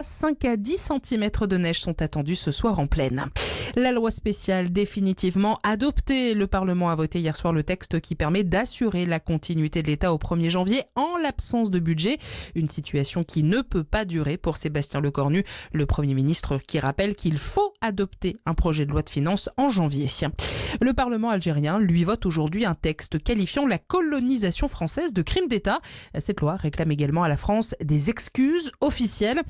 5 à 10 cm de neige sont attendus ce soir en plaine. La loi spéciale définitivement adoptée. Le Parlement a voté hier soir le texte qui permet d'assurer la continuité de l'État au 1er janvier en l'absence de budget. Une situation qui ne peut pas durer pour Sébastien Lecornu, le Premier ministre, qui rappelle qu'il faut adopter un projet de loi de finances en janvier. Le Parlement algérien lui vote aujourd'hui un texte qualifiant la colonisation française de crime d'État. Cette loi réclame également à la France des excuses officielles.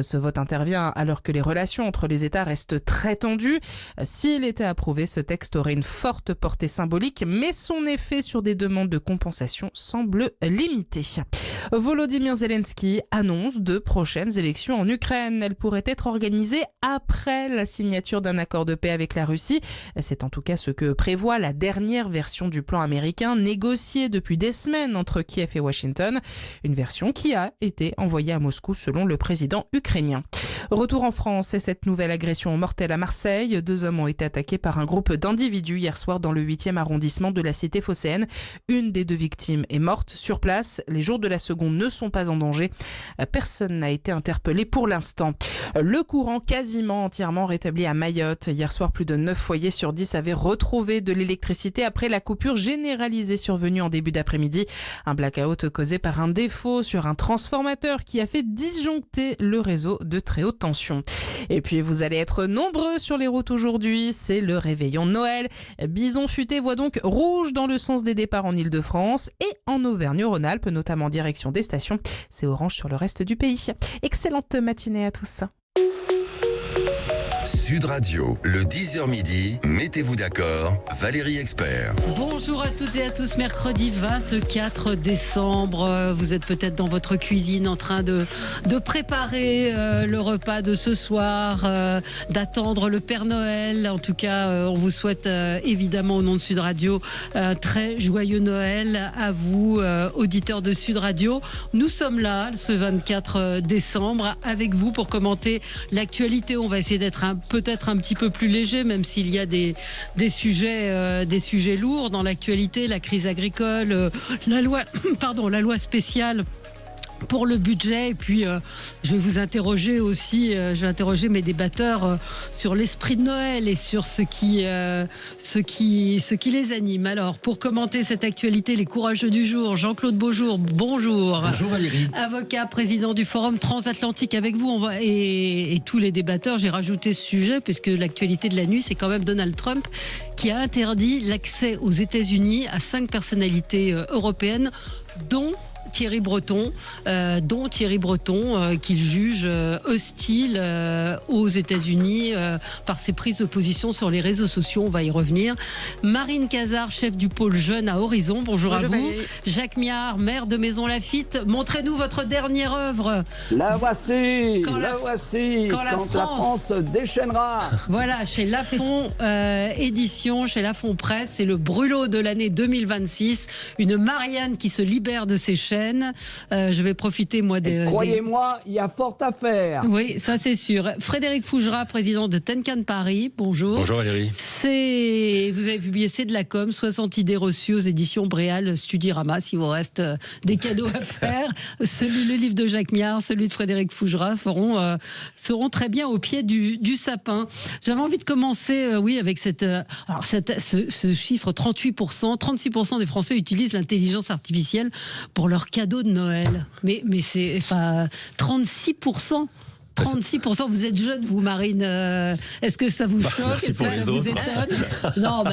Ce vote intervient alors que les relations entre les États restent très tendues. S'il était approuvé, ce texte aurait une forte portée symbolique, mais son effet sur des demandes de compensation semble limité. Volodymyr Zelensky annonce de prochaines élections en Ukraine. Elles pourraient être organisées après la signature d'un accord de paix avec la Russie. C'est en tout cas ce que prévoit la dernière version du plan américain négocié depuis des semaines entre Kiev et Washington. Une version qui a été envoyée à Moscou selon le président ukrainien. Retour en France et cette nouvelle agression mortelle à Marseille. 2 hommes ont été attaqués par un groupe d'individus hier soir dans le 8e arrondissement de la cité phocéenne. Une des 2 victimes est morte sur place. Les jours de la seconde ne sont pas en danger. Personne n'a été interpellé pour l'instant. Le courant quasiment entièrement rétabli à Mayotte. Hier soir, plus de 9 foyers sur 10 avaient retrouvé de l'électricité après la coupure généralisée survenue en début d'après-midi. Un blackout causé par un défaut sur un transformateur qui a fait disjoncter le réseau de très haute tension. Et puis vous allez être nombreux sur les routes aujourd'hui, c'est le réveillon de Noël. Bison futé voit donc rouge dans le sens des départs en Ile-de-France et en Auvergne-Rhône-Alpes, notamment en direction des stations. C'est orange sur le reste du pays. Excellente matinée à tous. Sud Radio, le 10h midi, mettez-vous d'accord, Valérie Expert. Bonjour à toutes et à tous, mercredi 24 décembre. Vous êtes peut-être dans votre cuisine en train de préparer le repas de ce soir, d'attendre le Père Noël. En tout cas, on vous souhaite évidemment au nom de Sud Radio un très joyeux Noël à vous, auditeurs de Sud Radio. Nous sommes là ce 24 décembre avec vous pour commenter l'actualité. On va essayer d'être peut-être un petit peu plus léger, même s'il y a des sujets lourds dans l'actualité, la crise agricole, la loi spéciale pour le budget. Et puis je vais vous interroger aussi, je vais interroger mes débatteurs sur l'esprit de Noël et sur ce qui les anime. Alors pour commenter cette actualité, les courageux du jour, Jean-Claude Beaujour, bonjour. Bonjour Valérie. Avocat, président du Forum Transatlantique. Avec vous et tous les débatteurs, j'ai rajouté ce sujet puisque l'actualité de la nuit, c'est quand même Donald Trump qui a interdit l'accès aux États-Unis à 5 personnalités européennes, dont Thierry Breton, qu'il juge hostile aux États-Unis par ses prises de position sur les réseaux sociaux. On va y revenir. Marine Cazard, chef du pôle jeune à Horizon. Bonjour à vous. Valérie. Jacques Miard, maire de Maison Lafitte. Montrez-nous votre dernière œuvre. La voici. Quand la France déchaînera. Voilà, chez Lafon Édition, chez Lafon Presse. C'est le brûlot de l'année 2026. Une Marianne qui se libère de ses chaînes. Je vais profiter, moi, croyez-moi, il y a fort à faire. Oui, ça c'est sûr. Frédéric Fougera, président de Tenkan Paris. Bonjour. Bonjour Valérie. Vous avez publié C'est de la com, 60 idées reçues aux éditions Bréal Studirama. Si vous reste des cadeaux à faire, le livre de Jacques Miard, celui de Frédéric Fougera seront très bien au pied du sapin. J'avais envie de commencer, avec ce chiffre 38%, 36% des Français utilisent l'intelligence artificielle pour leur cadeau de Noël. Mais c'est 36%. 36%, vous êtes jeune, vous, Marine. Est-ce que ça vous choque? Est-ce que ça vous étonne? Non,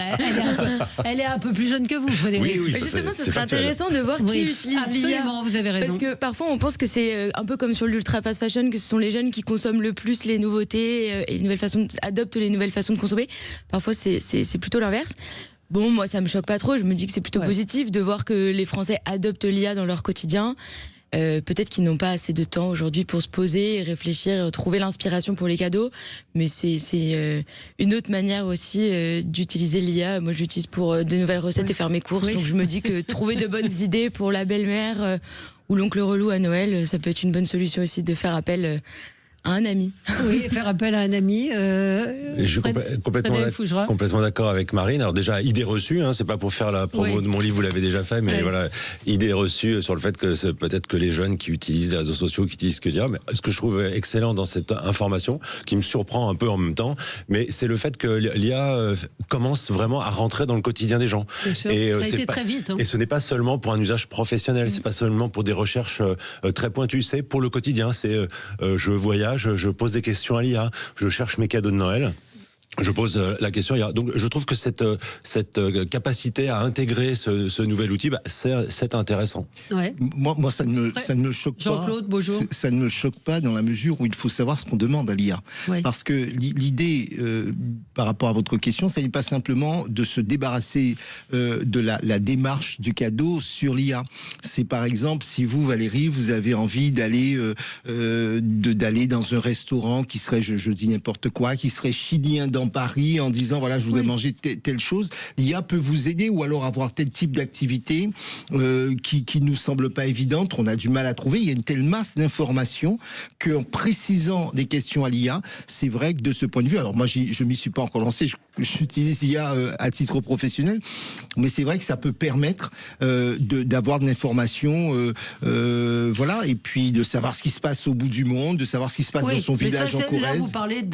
elle est un peu plus jeune que vous, Frédéric. Oui, justement, ce serait intéressant de voir qui utilise l'IA. Absolument, vous avez raison. Parce que parfois, on pense que c'est un peu comme sur l'ultra fast fashion, que ce sont les jeunes qui consomment le plus les nouveautés et adoptent les nouvelles façons de consommer. Parfois, c'est plutôt l'inverse. Bon, moi, ça me choque pas trop. Je me dis que c'est plutôt positif de voir que les Français adoptent l'IA dans leur quotidien. Peut-être qu'ils n'ont pas assez de temps aujourd'hui pour se poser et réfléchir, trouver l'inspiration pour les cadeaux. Mais c'est une autre manière aussi d'utiliser l'IA. Moi, je l'utilise pour de nouvelles recettes et faire mes courses. Donc, je me dis que trouver de bonnes idées pour la belle-mère ou l'oncle relou à Noël, ça peut être une bonne solution aussi de faire appel un ami. Oui, faire appel à un ami. Je suis complètement d'accord avec Marine. Alors déjà, idée reçue, c'est pas pour faire la promo de mon livre, vous l'avez déjà fait, mais voilà, idée reçue sur le fait que c'est peut-être que les jeunes qui utilisent les réseaux sociaux, qui utilisent l'IA, mais ce que je trouve excellent dans cette information, qui me surprend un peu en même temps, mais c'est le fait que l'IA commence vraiment à rentrer dans le quotidien des gens. Et ça a été très vite. Et ce n'est pas seulement pour un usage professionnel, c'est pas seulement pour des recherches très pointues, c'est pour le quotidien. C'est je voyage, je pose des questions à l'IA, je cherche mes cadeaux de Noël. Je pose la question. Donc, je trouve que cette capacité à intégrer ce nouvel outil, c'est intéressant. Ouais. Moi, ça ne me choque pas. Jean-Claude, bonjour. Ça ne me choque pas dans la mesure où il faut savoir ce qu'on demande à l'IA. Ouais. Parce que l'idée, par rapport à votre question, ça n'est pas simplement de se débarrasser de la démarche du cadeau sur l'IA. C'est par exemple, si vous, Valérie, vous avez envie d'aller dans un restaurant qui serait, je dis n'importe quoi, qui serait chilien dans Paris, en disant voilà, je voudrais manger telle chose, l'IA peut vous aider, ou alors avoir tel type d'activité qui nous semble pas évidente, on a du mal à trouver. Il y a une telle masse d'informations qu'en précisant des questions à l'IA, c'est vrai que de ce point de vue, alors moi je m'y suis pas encore lancé, j'utilise l'IA à titre professionnel, mais c'est vrai que ça peut permettre d'avoir de l'information, voilà, et puis de savoir ce qui se passe au bout du monde, de savoir ce qui se passe dans son village en Corrèze. Là, vous parlez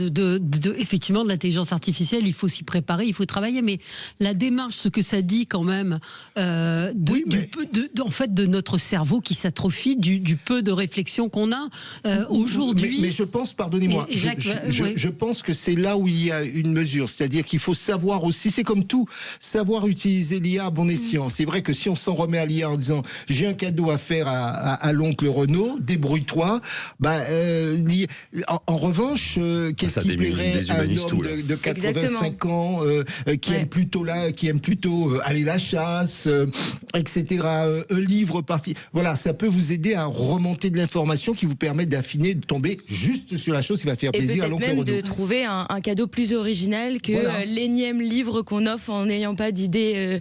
effectivement de l'intelligence artificielle, il faut s'y préparer, il faut travailler, mais la démarche, ce que ça dit quand même, en fait, de notre cerveau qui s'atrophie, du peu de réflexion qu'on a aujourd'hui. Mais je pense, pardonnez-moi, je pense que c'est là où il y a une mesure, c'est-à-dire qu'il faut savoir aussi, c'est comme tout, savoir utiliser l'IA à bon escient. C'est vrai que si on s'en remet à l'IA en disant j'ai un cadeau à faire à l'oncle Renaud, débrouille-toi, en revanche, qu'est-ce qui plairait à un homme de 85 ans qui aime plutôt aller la chasse, etc. Un livre parti. Voilà, ça peut vous aider à remonter de l'information qui vous permet d'affiner, de tomber juste sur la chose qui va faire plaisir à l'oncle Renaud. Et peut-être même de trouver un cadeau plus original que l'énième livre qu'on offre en n'ayant pas d'idées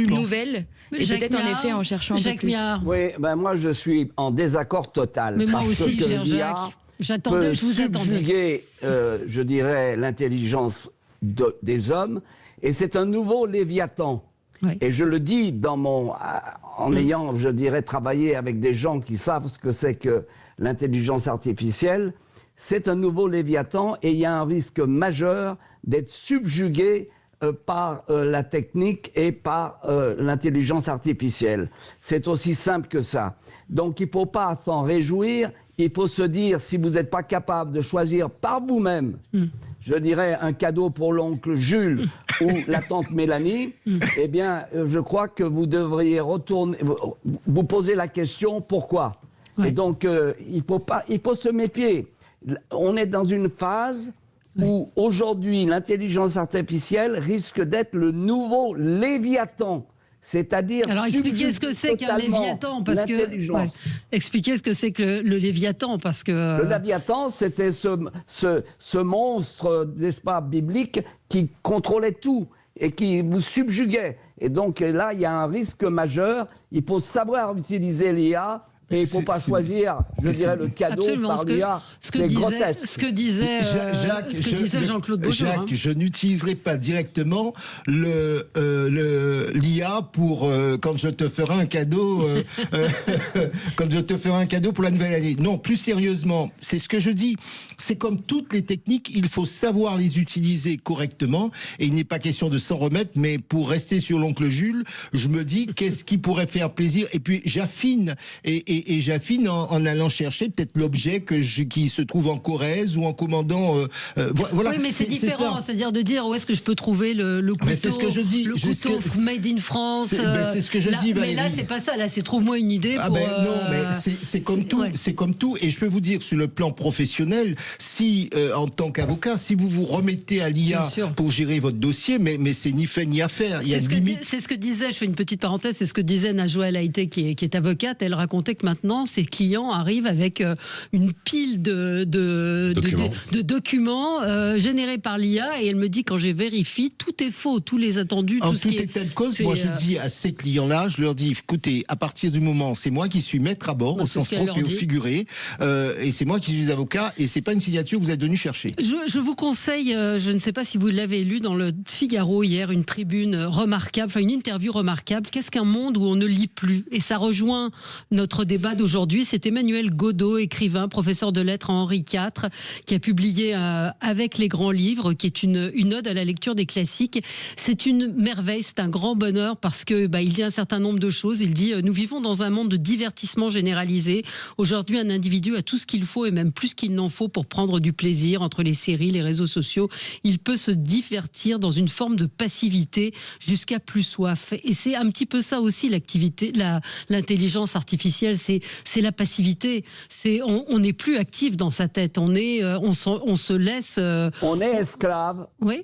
nouvelles. Et peut-être en effet en cherchant un peu plus. Oui, moi je suis en désaccord total. Mais moi aussi, que Jacques. J'attendais, je vous attendais. Subjuguer, je dirais, l'intelligence des hommes, et c'est un nouveau Léviathan. Oui. Et je le dis en ayant, je dirais, travaillé avec des gens qui savent ce que c'est que l'intelligence artificielle. C'est un nouveau Léviathan, et il y a un risque majeur d'être subjugué par la technique et par l'intelligence artificielle. C'est aussi simple que ça. Donc il ne faut pas s'en réjouir. Il faut se dire, si vous n'êtes pas capable de choisir par vous-même, je dirais, un cadeau pour l'oncle Jules ou la tante Mélanie, eh bien, je crois que vous devriez vous poser la question, pourquoi ? Et donc, il faut se méfier. On est dans une phase où, aujourd'hui, l'intelligence artificielle risque d'être le nouveau Léviathan. C'est-à-dire. Alors expliquez ce que c'est qu'un Léviathan, parce que expliquez ce que c'est que le Léviathan, parce que le Léviathan, c'était ce monstre, n'est-ce pas, biblique, qui contrôlait tout et qui vous subjuguait. Et donc là, il y a un risque majeur. Il faut savoir utiliser l'IA. Et il ne faut pas choisir, je dirais, le cadeau par l'IA. C'est grotesque. Ce que disait Jean-Claude Beaujour. Jacques, je n'utiliserai pas directement l'IA pour quand je te ferai un cadeau pour la nouvelle année. Non, plus sérieusement, c'est ce que je dis. C'est comme toutes les techniques, il faut savoir les utiliser correctement. Et il n'est pas question de s'en remettre, mais pour rester sur l'oncle Jules, je me dis qu'est-ce qui pourrait faire plaisir. Et puis j'affine et j'affine en allant chercher peut-être l'objet qui se trouve en Corrèze ou en commandant. Voilà. Oui, mais c'est différent, c'est-à-dire de dire où est-ce que je peux trouver le couteau. Mais c'est ce que je dis. Le couteau made in France. C'est ce que je dis, Valérie. Mais là, c'est pas ça. Là, c'est trouve-moi une idée. Non, mais c'est comme tout. Ouais. C'est comme tout. Et je peux vous dire, sur le plan professionnel, si en tant qu'avocat, si vous vous remettez à l'IA pour gérer votre dossier, mais c'est ni fait ni à faire. Il y a une limite. C'est ce que disait. Je fais une petite parenthèse. C'est ce que disait Najwa El Haïté, qui est avocate. Elle racontait que maintenant, ses clients arrivent avec une pile de documents générés par l'IA, et elle me dit, quand j'ai vérifié, tout est faux, tous les attendus, en tout état de cause, moi je dis à ces clients-là, je leur dis, écoutez, à partir du moment, c'est moi qui suis maître à bord, au sens propre et au figuré, et c'est moi qui suis avocat, et c'est pas une signature que vous êtes venu chercher. Je vous conseille, je ne sais pas si vous l'avez lu dans le Figaro hier, une tribune remarquable, enfin une interview remarquable. Qu'est-ce qu'un monde où on ne lit plus? Et ça rejoint notre débat d'aujourd'hui. C'est Emmanuel Godeau, écrivain, professeur de lettres à Henri IV, qui a publié Avec les grands livres, qui est une ode à la lecture des classiques. C'est une merveille, c'est un grand bonheur, parce que il dit un certain nombre de choses. Il dit, nous vivons dans un monde de divertissement généralisé. Aujourd'hui, un individu a tout ce qu'il faut et même plus qu'il n'en faut pour prendre du plaisir entre les séries, les réseaux sociaux. Il peut se divertir dans une forme de passivité jusqu'à plus soif. Et c'est un petit peu ça aussi l'activité, l'intelligence artificielle, c'est la passivité. On n'est plus actif dans sa tête. On se laisse. On est esclave. Oui.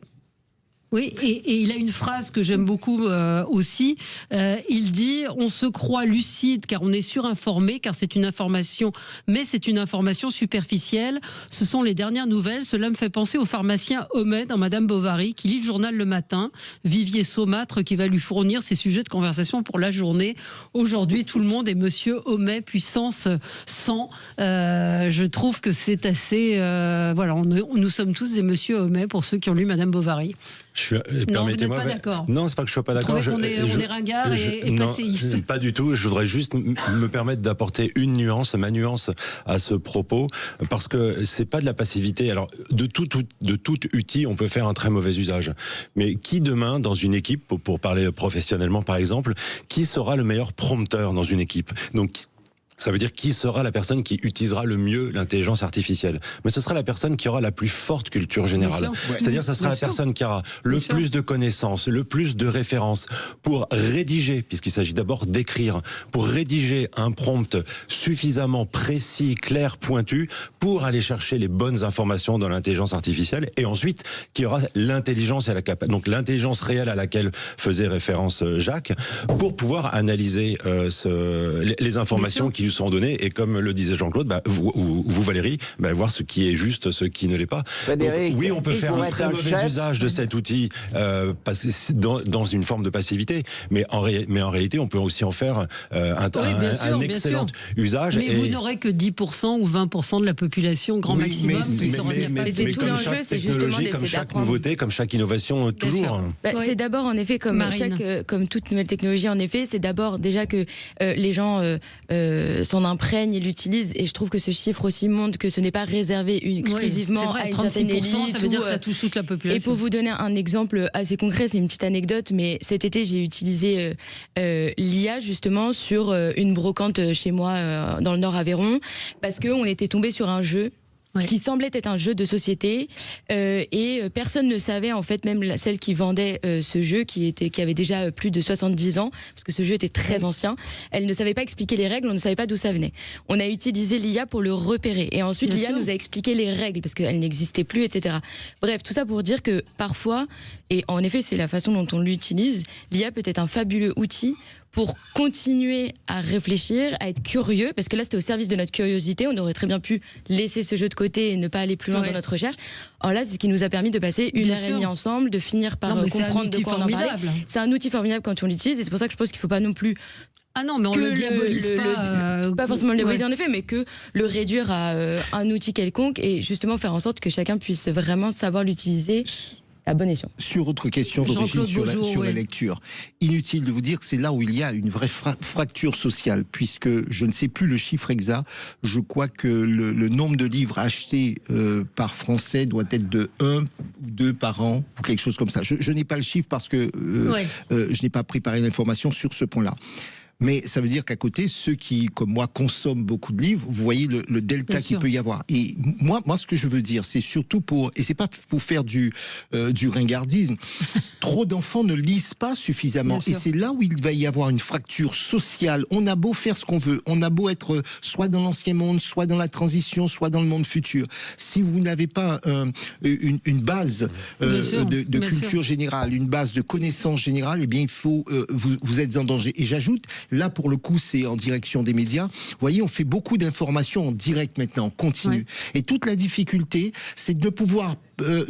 Oui, et il a une phrase que j'aime beaucoup aussi. Il dit, on se croit lucide car on est surinformé, car c'est une information, mais c'est une information superficielle. Ce sont les dernières nouvelles. Cela me fait penser au pharmacien Homais dans Madame Bovary, qui lit le journal le matin, Vivier Saumâtre qui va lui fournir ses sujets de conversation pour la journée. Aujourd'hui, tout le monde est Monsieur Homais, puissance 100. Je trouve que c'est assez... voilà, nous sommes tous des Monsieur Homais pour ceux qui ont lu Madame Bovary. Non, vous n'êtes pas d'accord. Non, c'est pas que je sois pas d'accord. On est ringard et passéiste. Pas du tout. Je voudrais juste me permettre d'apporter ma nuance à ce propos, parce que c'est pas de la passivité. Alors, de tout outil, on peut faire un très mauvais usage. Mais qui demain, dans une équipe, pour parler professionnellement par exemple, qui sera le meilleur prompteur dans une équipe? Donc, ça veut dire qui sera la personne qui utilisera le mieux l'intelligence artificielle. Mais ce sera la personne qui aura la plus forte culture générale. C'est-à-dire ce sera la personne qui aura le plus de connaissances, le plus de références pour rédiger, puisqu'il s'agit d'abord d'écrire, pour rédiger un prompt suffisamment précis, clair, pointu, pour aller chercher les bonnes informations dans l'intelligence artificielle, et ensuite qui aura l'intelligence donc l'intelligence réelle à laquelle faisait référence Jacques, pour pouvoir analyser les informations qui lui sont donnés, et comme le disait Jean-Claude, vous Valérie, voir ce qui est juste, ce qui ne l'est pas. Frédéric, donc, oui, on peut faire un très mauvais usage de cet outil dans une forme de passivité, mais en réalité, on peut aussi en faire un excellent usage. Mais vous n'aurez que 10% ou 20% de la population, grand maximum. Mais c'est tout l'enjeu, c'est justement d'essayer comme chaque nouveauté, comme chaque innovation, toujours. C'est d'abord, en effet, comme toute nouvelle technologie, en effet, c'est d'abord déjà que les gens s'en imprègne et l'utilise, et je trouve que ce chiffre aussi montre que ce n'est pas réservé exclusivement à une certaine élite. Ça veut dire que ça touche toute la population. Et pour vous donner un exemple assez concret, c'est une petite anecdote, mais cet été j'ai utilisé l'IA justement sur une brocante chez moi dans le Nord Aveyron, parce qu'on était tombé sur un jeu qui semblait être un jeu de société, et personne ne savait, en fait, même celle qui vendait ce jeu, qui avait déjà plus de 70 ans, parce que ce jeu était très ancien, elle ne savait pas expliquer les règles, on ne savait pas d'où ça venait. On a utilisé l'IA pour le repérer, et ensuite l'IA nous a expliqué les règles, parce qu'elles n'existaient plus, etc. Bref, tout ça pour dire que parfois, et en effet c'est la façon dont on l'utilise, l'IA peut être un fabuleux outil pour continuer à réfléchir, à être curieux, parce que là c'était au service de notre curiosité, on aurait très bien pu laisser ce jeu de côté et ne pas aller plus loin dans notre recherche. Alors là, c'est ce qui nous a permis de passer une heure et demie ensemble, de finir par comprendre de quoi on en parlait. C'est un outil formidable quand on l'utilise, et c'est pour ça que je pense qu'il ne faut pas non plus... Ah non, mais on le diabolise pas. C'est pas forcément le diaboliser en effet, mais que le réduire à un outil quelconque, et justement faire en sorte que chacun puisse vraiment savoir l'utiliser à bon escient. Sur autre question d'origine sur la lecture, inutile de vous dire que c'est là où il y a une vraie fracture sociale, puisque je ne sais plus le chiffre exact, je crois que le nombre de livres achetés par Français doit être de 1 ou 2 par an, ou quelque chose comme ça. Je n'ai pas le chiffre parce que je n'ai pas préparé l'information sur ce point-là. Mais ça veut dire qu'à côté, ceux qui, comme moi, consomment beaucoup de livres, vous voyez le delta qu'il peut y avoir. Et moi, ce que je veux dire, c'est surtout et c'est pas pour faire du ringardisme. Trop d'enfants ne lisent pas suffisamment. Et c'est là où il va y avoir une fracture sociale. On a beau faire ce qu'on veut, on a beau être soit dans l'ancien monde, soit dans la transition, soit dans le monde futur. Si vous n'avez pas une base de culture générale, une base de connaissances générales, eh bien, vous êtes en danger. Et j'ajoute, Là, pour le coup, c'est en direction des médias. Vous voyez, on fait beaucoup d'informations en direct maintenant, en continu. Oui. Et toute la difficulté, c'est de pouvoir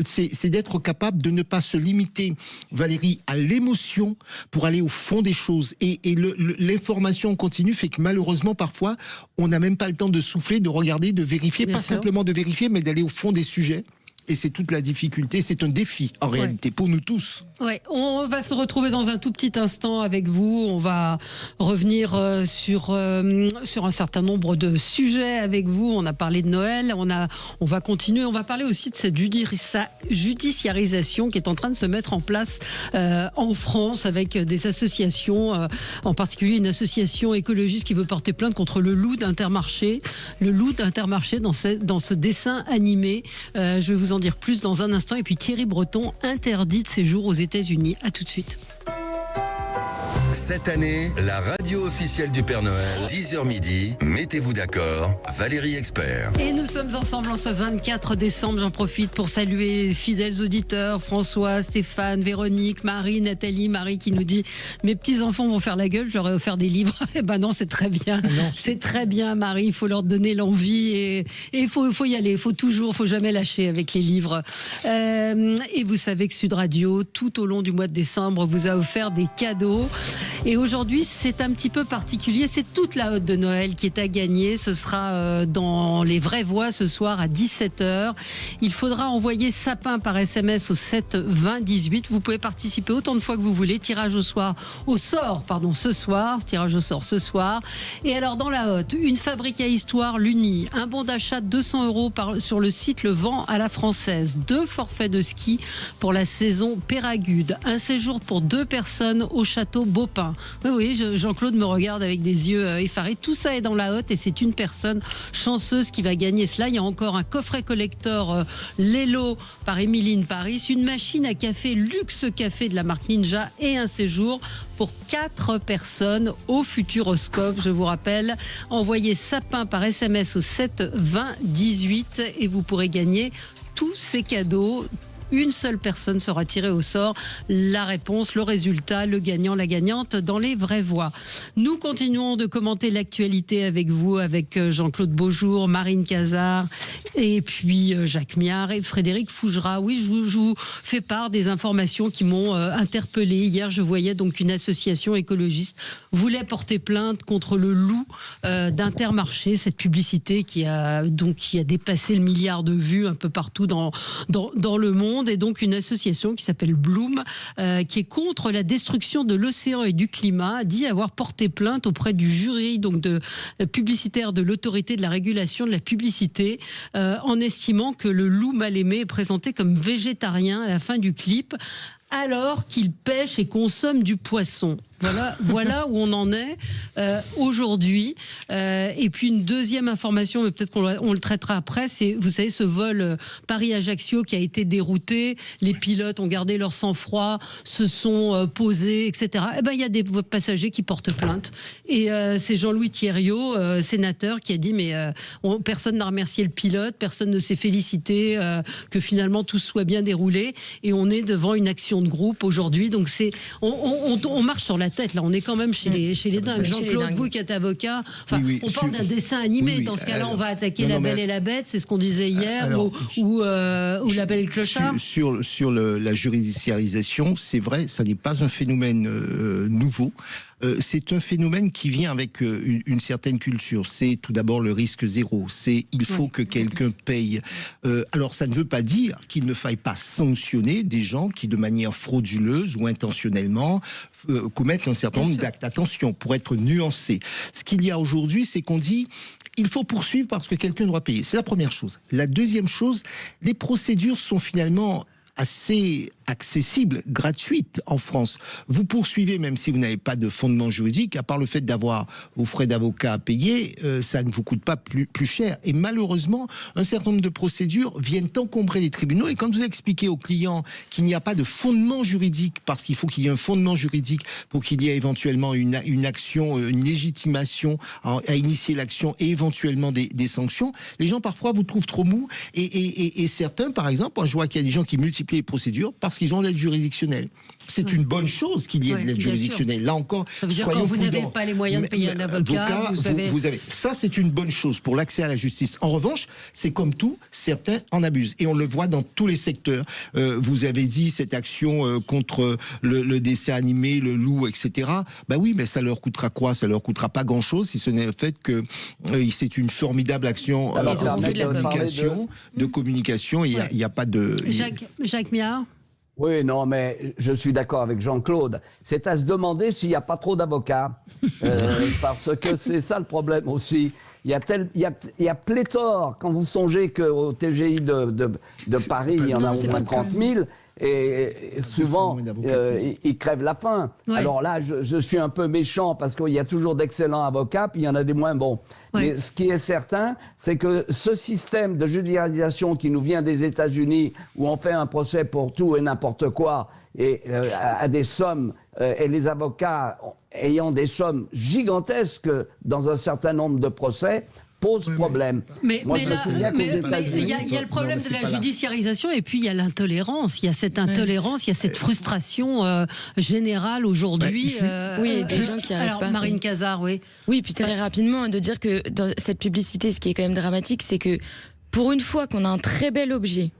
c'est d'être capable de ne pas se limiter, Valérie, à l'émotion pour aller au fond des choses. Et l'information continue fait que malheureusement, parfois, on n'a même pas le temps de souffler, de regarder, de vérifier, bien pas sûr. Simplement de vérifier, mais d'aller au fond des sujets. Et c'est toute la difficulté, c'est un défi en réalité pour nous tous. Ouais, on va se retrouver dans un tout petit instant avec vous. On va revenir sur un certain nombre de sujets avec vous. On a parlé de Noël, on va continuer. On va parler aussi de cette judiciarisation qui est en train de se mettre en place en France avec des associations, en particulier une association écologiste qui veut porter plainte contre le loup d'Intermarché. Le loup d'Intermarché dans ce dessin animé. Je vais vous en dire plus dans un instant. Et puis Thierry Breton interdit de séjour aux États-Unis. À tout de suite. Cette année, la radio officielle du Père Noël, 10h midi, mettez-vous d'accord, Valérie Expert. Et nous sommes ensemble en ce 24 décembre. J'en profite pour saluer les fidèles auditeurs, François, Stéphane, Véronique, Marie, Nathalie. Marie qui nous dit « Mes petits-enfants vont faire la gueule, je leur ai offert des livres. » Eh ben non, c'est très bien. Non, c'est très bien, Marie. Il faut leur donner l'envie et il faut y aller. Il faut jamais lâcher avec les livres. Et vous savez que Sud Radio, tout au long du mois de décembre, vous a offert des cadeaux. Et aujourd'hui, c'est un petit peu particulier. C'est toute la hotte de Noël qui est à gagner. Ce sera dans les vraies voix ce soir à 17h. Il faudra envoyer sapin par SMS au 7 20 18. Vous pouvez participer autant de fois que vous voulez. Tirage au sort ce soir. Tirage au sort ce soir. Et alors, dans la hotte, une fabrique à histoire, l'Uni. Un bon d'achat de 200 € sur le site Le Vent à la Française. 2 forfaits de ski pour la saison Péragude. Un séjour pour 2 personnes au château Beaupin. Oui, Jean-Claude me regarde avec des yeux effarés. Tout ça est dans la hotte et c'est une personne chanceuse qui va gagner cela. Il y a encore un coffret collector Lelo par Émiline Paris, une machine à café Luxe Café de la marque Ninja et un séjour pour 4 personnes au Futuroscope. Je vous rappelle, envoyez sapin par SMS au 7 20 18 et vous pourrez gagner tous ces cadeaux. Une seule personne sera tirée au sort. La réponse, le résultat, le gagnant, la gagnante dans les vraies voix. Nous continuons de commenter l'actualité avec vous, avec Jean-Claude Beaujour, Marine Cazard et puis Jacques Miard et Frédéric Fougera. Oui, je vous fais part des informations qui m'ont interpellée. Hier, je voyais donc une association écologiste voulait porter plainte contre le loup d'Intermarché, cette publicité qui a dépassé le milliard de vues un peu partout dans le monde. Et donc une association qui s'appelle Bloom, qui est contre la destruction de l'océan et du climat, a dit avoir porté plainte auprès du jury publicitaire de l'autorité de la régulation de la publicité, en estimant que le loup mal aimé est présenté comme végétarien à la fin du clip, alors qu'il pêche et consomme du poisson. Voilà où on en est aujourd'hui. Et puis une deuxième information, mais peut-être qu'on le traitera après, c'est, vous savez, ce vol Paris-Ajaccio qui a été dérouté. Les pilotes ont gardé leur sang-froid, se sont posés, etc. Eh ben, il y a des passagers qui portent plainte. Et c'est Jean-Louis Thierriot, sénateur, qui a dit mais personne n'a remercié le pilote, personne ne s'est félicité que finalement tout soit bien déroulé. Et on est devant une action de groupe aujourd'hui. Donc on marche sur la tête, là, on est quand même chez les dingues. Jean-Claude, vous qui êtes avocat, on parle d'un dessin animé. Dans ce cas-là, on va attaquer La Belle et la Bête, c'est ce qu'on disait hier, ou La Belle et le Clochard. Sur la judiciarisation, c'est vrai, ça n'est pas un phénomène nouveau. C'est un phénomène qui vient avec une certaine culture. C'est tout d'abord le risque zéro. Il faut que quelqu'un paye. Alors ça ne veut pas dire qu'il ne faille pas sanctionner des gens qui, de manière frauduleuse ou intentionnellement, commettent un certain nombre d'actes. Attention, pour être nuancé. Ce qu'il y a aujourd'hui, c'est qu'on dit il faut poursuivre parce que quelqu'un doit payer. C'est la première chose. La deuxième chose, les procédures sont finalement assez accessible, gratuite en France. Vous poursuivez même si vous n'avez pas de fondement juridique, à part le fait d'avoir vos frais d'avocat à payer, ça ne vous coûte pas plus cher. Et malheureusement, un certain nombre de procédures viennent encombrer les tribunaux. Et quand vous expliquez aux clients qu'il n'y a pas de fondement juridique, parce qu'il faut qu'il y ait un fondement juridique pour qu'il y ait éventuellement une action, une légitimation à initier l'action et éventuellement des sanctions, les gens parfois vous trouvent trop mou. Et certains, par exemple, je vois qu'il y a des gens qui multiplient les procédures parce parce qu'ils ont l'aide juridictionnelle. C'est une bonne chose qu'il y ait de l'aide juridictionnelle. Là encore, ça veut dire quand vous n'avez pas les moyens de payer un avocat, vous avez... Ça, c'est une bonne chose pour l'accès à la justice. En revanche, c'est comme tout, certains en abusent. Et on le voit dans tous les secteurs. Vous avez dit cette action contre le dessin animé, le loup, etc. Bah oui, mais ça leur coûtera quoi? Ça leur coûtera pas grand-chose, si ce n'est le fait que c'est une formidable action de communication. Il n'y a pas de... Jacques Miard. Oui, non, mais je suis d'accord avec Jean-Claude. C'est à se demander s'il n'y a pas trop d'avocats. Parce que c'est ça le problème aussi. Il y a pléthore. Quand vous songez qu'au TGI de Paris, il y en a au moins 30 000. Et souvent, ils crèvent la faim. Ouais. Alors là, je suis un peu méchant parce qu'il y a toujours d'excellents avocats, puis il y en a des moins bons. Ouais. Mais ce qui est certain, c'est que ce système de judiciarisation qui nous vient des États-Unis, où on fait un procès pour tout et n'importe quoi, et à des sommes, et les avocats ayant des sommes gigantesques dans un certain nombre de procès, pose problème. Mais il y a le problème de la judiciarisation et puis il y a l'intolérance. Il y a cette intolérance, il y a cette frustration générale aujourd'hui. Oui, des gens qui arrivent pas. Marine Cazard, oui. Oui, puis très rapidement, de dire que dans cette publicité, ce qui est quand même dramatique, c'est que pour une fois qu'on a un très bel objet,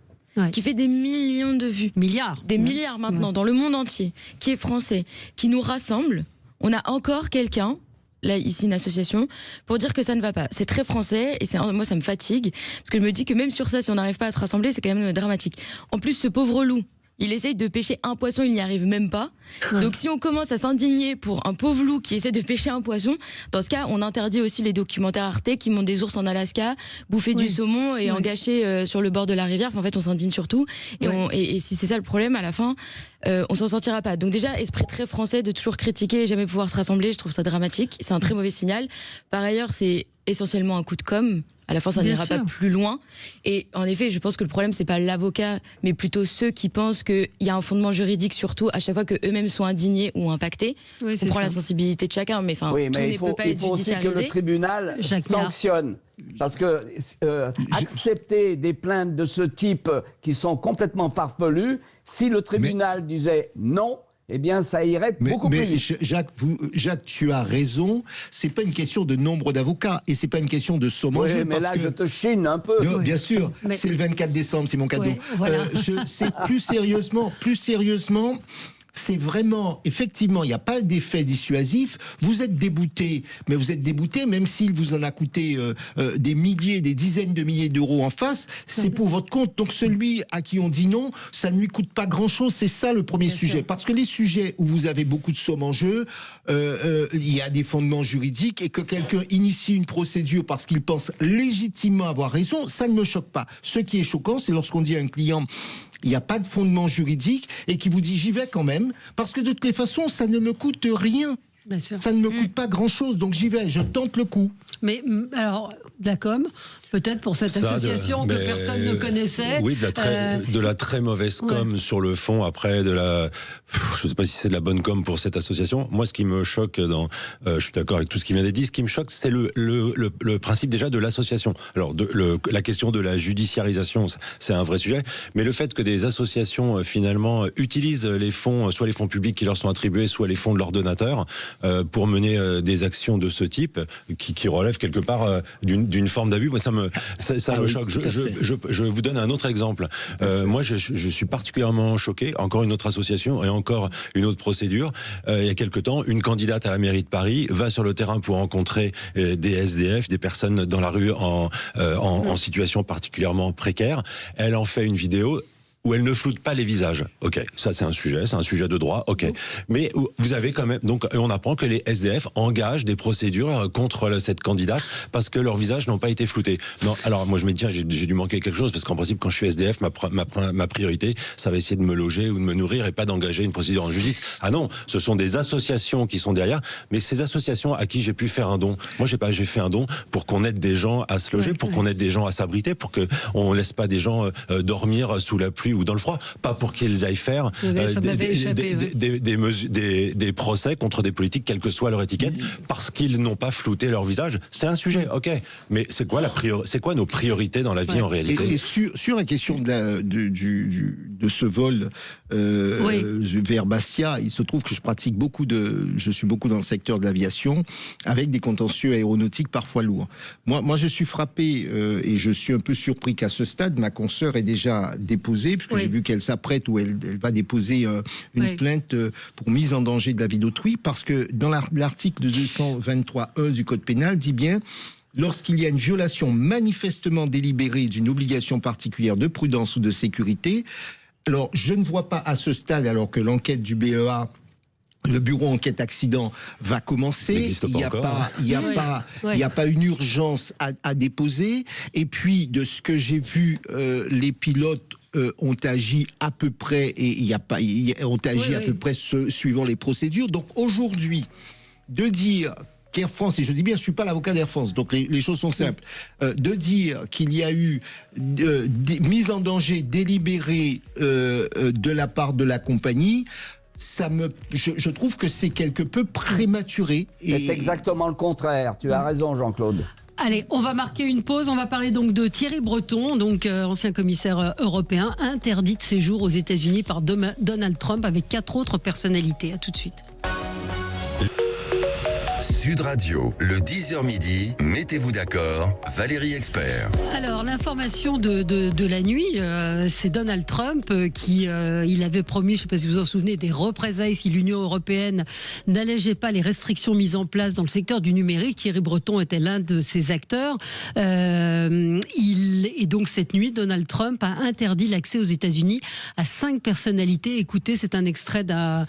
qui fait des millions de vues. Milliards. Des milliards maintenant, dans le monde entier, qui est français, qui nous rassemble, on a encore quelqu'un, là, ici, une association, pour dire que ça ne va pas. C'est très français, et moi, ça me fatigue, parce que je me dis que même sur ça, si on n'arrive pas à se rassembler, c'est quand même dramatique. En plus, ce pauvre loup, il essaye de pêcher un poisson, il n'y arrive même pas. Donc si on commence à s'indigner pour un pauvre loup qui essaie de pêcher un poisson, dans ce cas, on interdit aussi les documentaires Arte qui montrent des ours en Alaska, bouffer du saumon et en gâcher sur le bord de la rivière. Enfin, en fait, on s'indigne surtout. Et si c'est ça le problème, à la fin, on s'en sortira pas. Donc déjà, esprit très français de toujours critiquer et jamais pouvoir se rassembler, je trouve ça dramatique. C'est un très mauvais signal. Par ailleurs, c'est essentiellement un coup de com'. À la fin, ça n'ira pas plus loin. Et en effet, je pense que le problème, c'est pas l'avocat, mais plutôt ceux qui pensent qu'il y a un fondement juridique, surtout à chaque fois qu'eux-mêmes sont indignés ou impactés. Je comprends la sensibilité de chacun, mais tout ne peut pas être judiciarisé. Il faut aussi que le tribunal sanctionne. Parce que accepter des plaintes de ce type qui sont complètement farfelues, si le tribunal disait non, eh bien, ça irait beaucoup plus vite. Jacques, tu as raison. C'est pas une question de nombre d'avocats et c'est pas une question de somme en jeu. Mais là, je te chine un peu. Non, bien sûr. C'est le 24 décembre, c'est mon cadeau. Voilà. C'est plus sérieusement. C'est vraiment, effectivement, il n'y a pas d'effet dissuasif. Vous êtes débouté, mais vous êtes débouté, même s'il vous en a coûté des milliers, des dizaines de milliers d'euros en face, c'est pour votre compte. Donc celui à qui on dit non, ça ne lui coûte pas grand-chose. C'est ça le premier sujet. Parce que les sujets où vous avez beaucoup de sommes en jeu, il y a des fondements juridiques et que quelqu'un initie une procédure parce qu'il pense légitimement avoir raison, ça ne me choque pas. Ce qui est choquant, c'est lorsqu'on dit à un client... il n'y a pas de fondement juridique et qui vous dit j'y vais quand même parce que de toutes les façons ça ne me coûte rien. Bien sûr. Ça ne me coûte pas grand-chose, donc j'y vais, je tente le coup. Mais alors, de la com, peut-être pour cette association que personne ne connaissait. Oui, de la très mauvaise com sur le fond, après je ne sais pas si c'est de la bonne com pour cette association. Moi, ce qui me choque, je suis d'accord avec tout ce qui vient d'être dit, ce qui me choque, c'est le principe déjà de l'association. Alors, la question de la judiciarisation, c'est un vrai sujet, mais le fait que des associations, finalement, utilisent les fonds, soit les fonds publics qui leur sont attribués, soit les fonds de leurs donateurs, pour mener des actions de ce type, qui relèvent quelque part d'une forme d'abus. Moi, ça me choque. Je vous donne un autre exemple. Moi, je suis particulièrement choqué. Encore une autre association et encore une autre procédure. Il y a quelque temps, une candidate à la mairie de Paris va sur le terrain pour rencontrer des SDF, des personnes dans la rue en situation particulièrement précaire. Elle en fait une vidéo où elle ne floute pas les visages. Ok, ça c'est un sujet de droit, ok. Mais vous avez quand même, donc on apprend que les SDF engagent des procédures contre cette candidate parce que leurs visages n'ont pas été floutés. Non, alors moi je me dis, tiens, j'ai dû manquer quelque chose parce qu'en principe quand je suis SDF, ma priorité, ça va essayer de me loger ou de me nourrir et pas d'engager une procédure en justice. Ah non, ce sont des associations qui sont derrière, mais ces associations à qui j'ai pu faire un don. Moi j'ai fait un don pour qu'on aide des gens à se loger, pour qu'on aide des gens à s'abriter, pour qu'on laisse pas des gens dormir sous la pluie ou dans le froid, pas pour qu'ils aillent faire des procès contre des politiques, quelle que soit leur étiquette, parce qu'ils n'ont pas flouté leur visage. C'est un sujet, ok, mais c'est quoi nos priorités dans la vie en réalité? Et sur la question de ce vol vers Bastia, il se trouve que je suis beaucoup dans le secteur de l'aviation, avec des contentieux aéronautiques parfois lourds. Moi, je suis frappé et je suis un peu surpris qu'à ce stade, ma consoeur est déjà déposée, puisque j'ai vu qu'elle s'apprête ou elle va déposer une plainte pour mise en danger de la vie d'autrui, parce que dans l'article 223.1 du Code pénal dit bien: lorsqu'il y a une violation manifestement délibérée d'une obligation particulière de prudence ou de sécurité. Alors, je ne vois pas à ce stade, alors que l'enquête du BEA, le bureau enquête accident, va commencer. Il n'y a pas une urgence à déposer. Et puis, de ce que j'ai vu, les pilotes ont agi à peu près, et à peu près suivant les procédures. Donc aujourd'hui, de dire qu'Air France, et je dis bien, je ne suis pas l'avocat d'Air France, donc les choses sont simples, de dire qu'il y a eu mise en danger délibérée de la part de la compagnie, je trouve que c'est quelque peu prématuré. C'est exactement le contraire. Tu as raison, Jean-Claude. Allez, on va marquer une pause. On va parler donc de Thierry Breton, donc ancien commissaire européen, interdit de séjour aux États-Unis par Donald Trump avec 4 autres personnalités. À tout de suite. Sud Radio, le 10h midi, mettez-vous d'accord, Valérie Expert. Alors, l'information de la nuit, c'est Donald Trump qui il avait promis, je ne sais pas si vous vous en souvenez, des représailles si l'Union européenne n'allégeait pas les restrictions mises en place dans le secteur du numérique. Thierry Breton était l'un de ces acteurs. Et donc, cette nuit, Donald Trump a interdit l'accès aux États-Unis à 5 personnalités. Écoutez, c'est un extrait de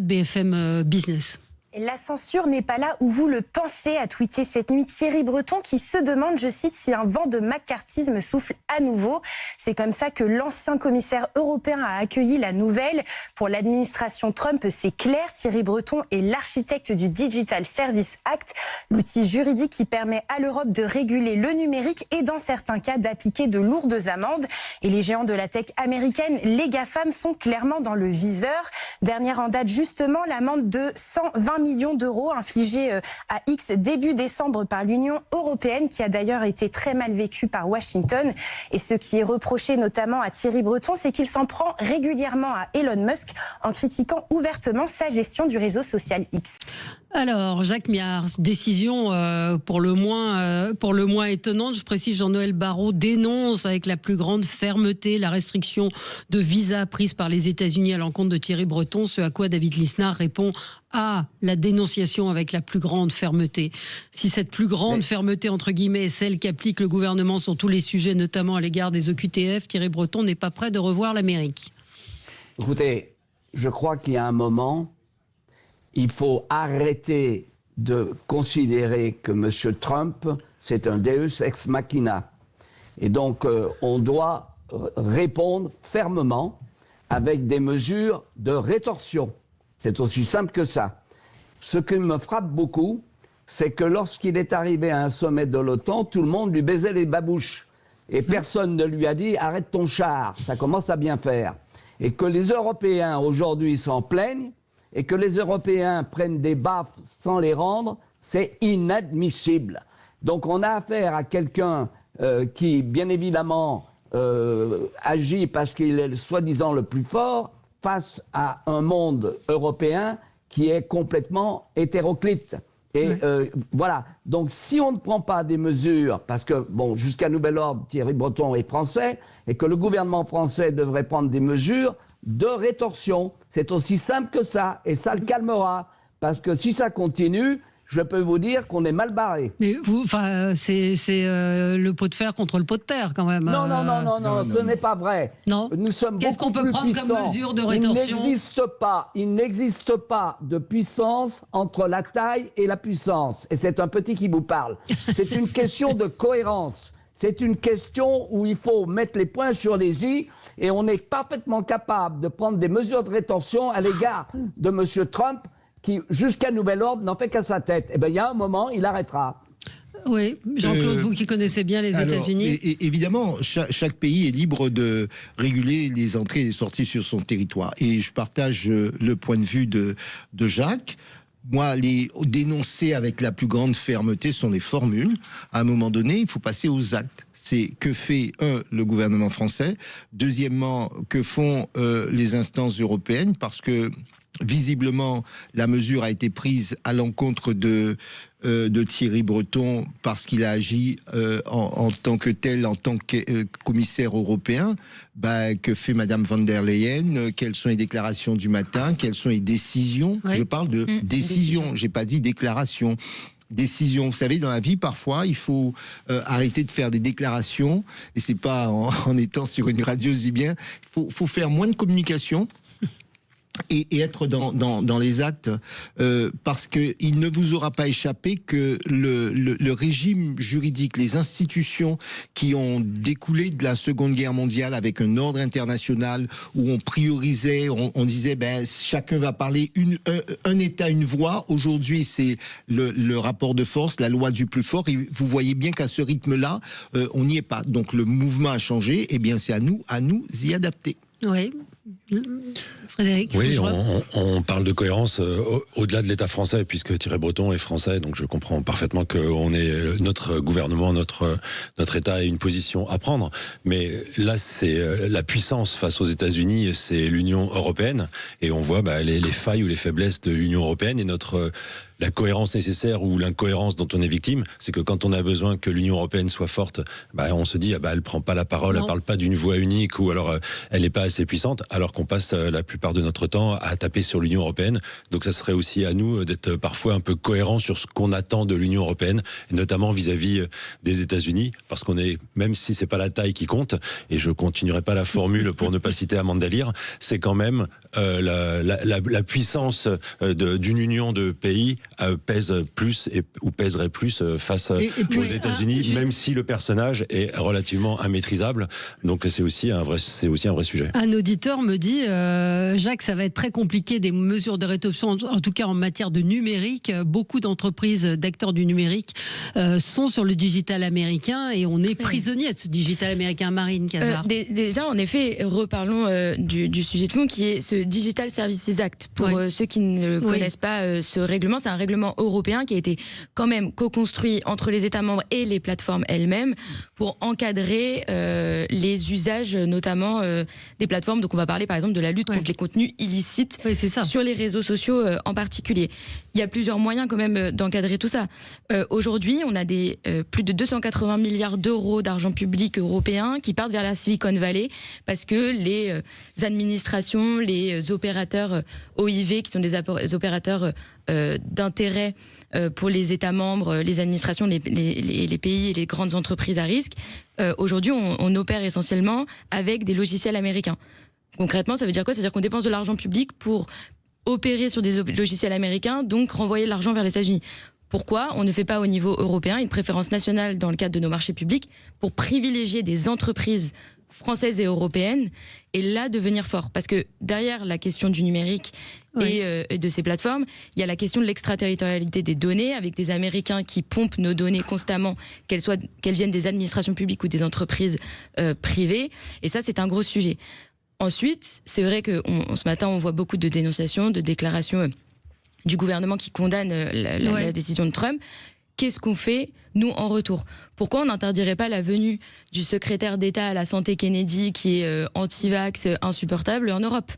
BFM Business. La censure n'est pas là où vous le pensez, a tweeté cette nuit Thierry Breton, qui se demande, je cite, si un vent de macartisme souffle à nouveau. C'est comme ça que l'ancien commissaire européen a accueilli la nouvelle. Pour l'administration Trump, c'est clair, Thierry Breton est l'architecte du Digital Service Act, l'outil juridique qui permet à l'Europe de réguler le numérique et dans certains cas d'appliquer de lourdes amendes. Et les géants de la tech américaine, les GAFAM, sont clairement dans le viseur. Dernière en date justement, l'amende de 120 millions d'euros infligés à X début décembre par l'Union européenne, qui a d'ailleurs été très mal vécue par Washington. Et ce qui est reproché notamment à Thierry Breton, c'est qu'il s'en prend régulièrement à Elon Musk en critiquant ouvertement sa gestion du réseau social X. Alors, Jacques Miard, décision pour le moins étonnante. Je précise, Jean-Noël Barrot dénonce avec la plus grande fermeté la restriction de visa prise par les États-Unis à l'encontre de Thierry Breton, ce à quoi David Lisnard répond à la dénonciation avec la plus grande fermeté. Si cette plus grande fermeté, entre guillemets, est celle qu'applique le gouvernement sur tous les sujets, notamment à l'égard des OQTF, Thierry Breton n'est pas prêt de revoir l'Amérique. Écoutez, je crois qu'il y a un moment, il faut arrêter de considérer que M. Trump, c'est un deus ex machina. Et donc, on doit répondre fermement avec des mesures de rétorsion. C'est aussi simple que ça. Ce qui me frappe beaucoup, c'est que lorsqu'il est arrivé à un sommet de l'OTAN, tout le monde lui baisait les babouches. Et personne ne lui a dit « arrête ton char, ça commence à bien faire ». Et que les Européens aujourd'hui s'en plaignent, et que les Européens prennent des baffes sans les rendre, c'est inadmissible. Donc on a affaire à quelqu'un qui, bien évidemment, agit parce qu'il est soi-disant le plus fort, face à un monde européen qui est complètement hétéroclite. Et voilà. Donc si on ne prend pas des mesures, parce que, bon, jusqu'à nouvel ordre, Thierry Breton est français, et que le gouvernement français devrait prendre des mesures de rétorsion. C'est aussi simple que ça, et ça le calmera. Parce que si ça continue, je peux vous dire qu'on est mal barré. Mais vous, enfin, c'est le pot de fer contre le pot de terre, quand même. Non, ce n'est pas vrai. Non. Nous sommes Qu'est-ce qu'on peut prendre comme mesure de rétorsion ? Il n'existe pas de puissance entre la taille et la puissance. Et c'est un petit qui vous parle. C'est une question de cohérence. C'est une question où il faut mettre les points sur les i, et on est parfaitement capable de prendre des mesures de rétorsion à l'égard de M. Trump, qui, jusqu'à nouvel ordre, n'en fait qu'à sa tête. Eh bien, il y a un moment, il arrêtera. Oui, Jean-Claude, vous qui connaissez bien les États-Unis. Évidemment, chaque pays est libre de réguler les entrées et les sorties sur son territoire. Et je partage le point de vue de Jacques. Moi, les dénoncer avec la plus grande fermeté sont des formules. À un moment donné, il faut passer aux actes. C'est que fait, le gouvernement français. Deuxièmement, que font les instances européennes, parce que visiblement, la mesure a été prise à l'encontre de Thierry Breton parce qu'il a agi en tant que tel, en tant que commissaire européen. Que fait Madame von der Leyen? Quelles sont les déclarations du matin? Quelles sont les décisions? Je parle de décisions, j'ai pas dit déclaration. Décision. Vous savez, dans la vie, parfois, il faut arrêter de faire des déclarations. Et c'est pas en étant sur une radio, je dis bien. Il faut faire moins de communication. Et être dans les actes, parce que il ne vous aura pas échappé que le régime juridique, les institutions qui ont découlé de la Seconde Guerre mondiale avec un ordre international où on priorisait, on disait chacun va parler, un État, une voix. Aujourd'hui, c'est le rapport de force, la loi du plus fort. Et vous voyez bien qu'à ce rythme-là, on n'y est pas. Donc le mouvement a changé. Et bien c'est à nous y adapter. Oui. Frédéric. Oui, on parle de cohérence au-delà de l'État français, puisque Thierry Breton est français, donc je comprends parfaitement que notre gouvernement, notre État a une position à prendre. Mais là, c'est la puissance face aux États-Unis, c'est l'Union européenne, et on voit les failles ou les faiblesses de l'Union européenne et la cohérence nécessaire ou l'incohérence dont on est victime, c'est que quand on a besoin que l'Union européenne soit forte, on se dit elle prend pas la parole, elle parle pas d'une voix unique, ou alors elle n'est pas assez puissante, alors qu'on passe la plupart de notre temps à taper sur l'Union européenne. Donc ça serait aussi à nous d'être parfois un peu cohérents sur ce qu'on attend de l'Union européenne, et notamment vis-à-vis des États-Unis, parce qu'on est, même si c'est pas la taille qui compte, et je continuerai pas la formule pour ne pas citer Amanda Lear, c'est quand même la puissance d'une union de pays pèse plus ou pèserait plus face aux États-Unis, même si le personnage est relativement immaîtrisable. Donc c'est aussi un vrai sujet. Un auditeur me dit, Jacques, ça va être très compliqué des mesures de rétorsion, en tout cas en matière de numérique. Beaucoup d'entreprises, d'acteurs du numérique sont sur le digital américain et on est prisonnier de ce digital américain. Marine Cazard. Déjà, en effet, reparlons du sujet de fond qui est ce Digital Services Act. Pour ceux qui ne connaissent pas ce règlement, c'est un règlement européen qui a été quand même co-construit entre les États membres et les plateformes elles-mêmes pour encadrer les usages, notamment des plateformes. Donc on va parler par exemple de la lutte contre les contenus illicites sur les réseaux sociaux en particulier. Il y a plusieurs moyens quand même d'encadrer tout ça. Aujourd'hui, on a plus de 280 milliards d'euros d'argent public européen qui partent vers la Silicon Valley parce que les administrations, les opérateurs OIV, qui sont des opérateurs d'intérêt pour les États membres, les administrations, les pays et les grandes entreprises à risque, aujourd'hui on opère essentiellement avec des logiciels américains. Concrètement, ça veut dire quoi? Ça veut dire qu'on dépense de l'argent public pour opérer sur des logiciels américains, donc renvoyer l'argent vers les États-Unis. Pourquoi on ne fait pas au niveau européen une préférence nationale dans le cadre de nos marchés publics pour privilégier des entreprises françaises et européennes et là devenir fort? Parce que derrière la question du numérique et de ces plateformes, il y a la question de l'extraterritorialité des données avec des Américains qui pompent nos données constamment, qu'elles viennent des administrations publiques ou des entreprises privées, et ça c'est un gros sujet. Ensuite, c'est vrai que ce matin on voit beaucoup de dénonciations, de déclarations du gouvernement qui condamne la décision de Trump. Qu'est-ce qu'on fait, nous, en retour? Pourquoi on n'interdirait pas la venue du secrétaire d'État à la santé Kennedy, qui est anti-vax, insupportable, en Europe?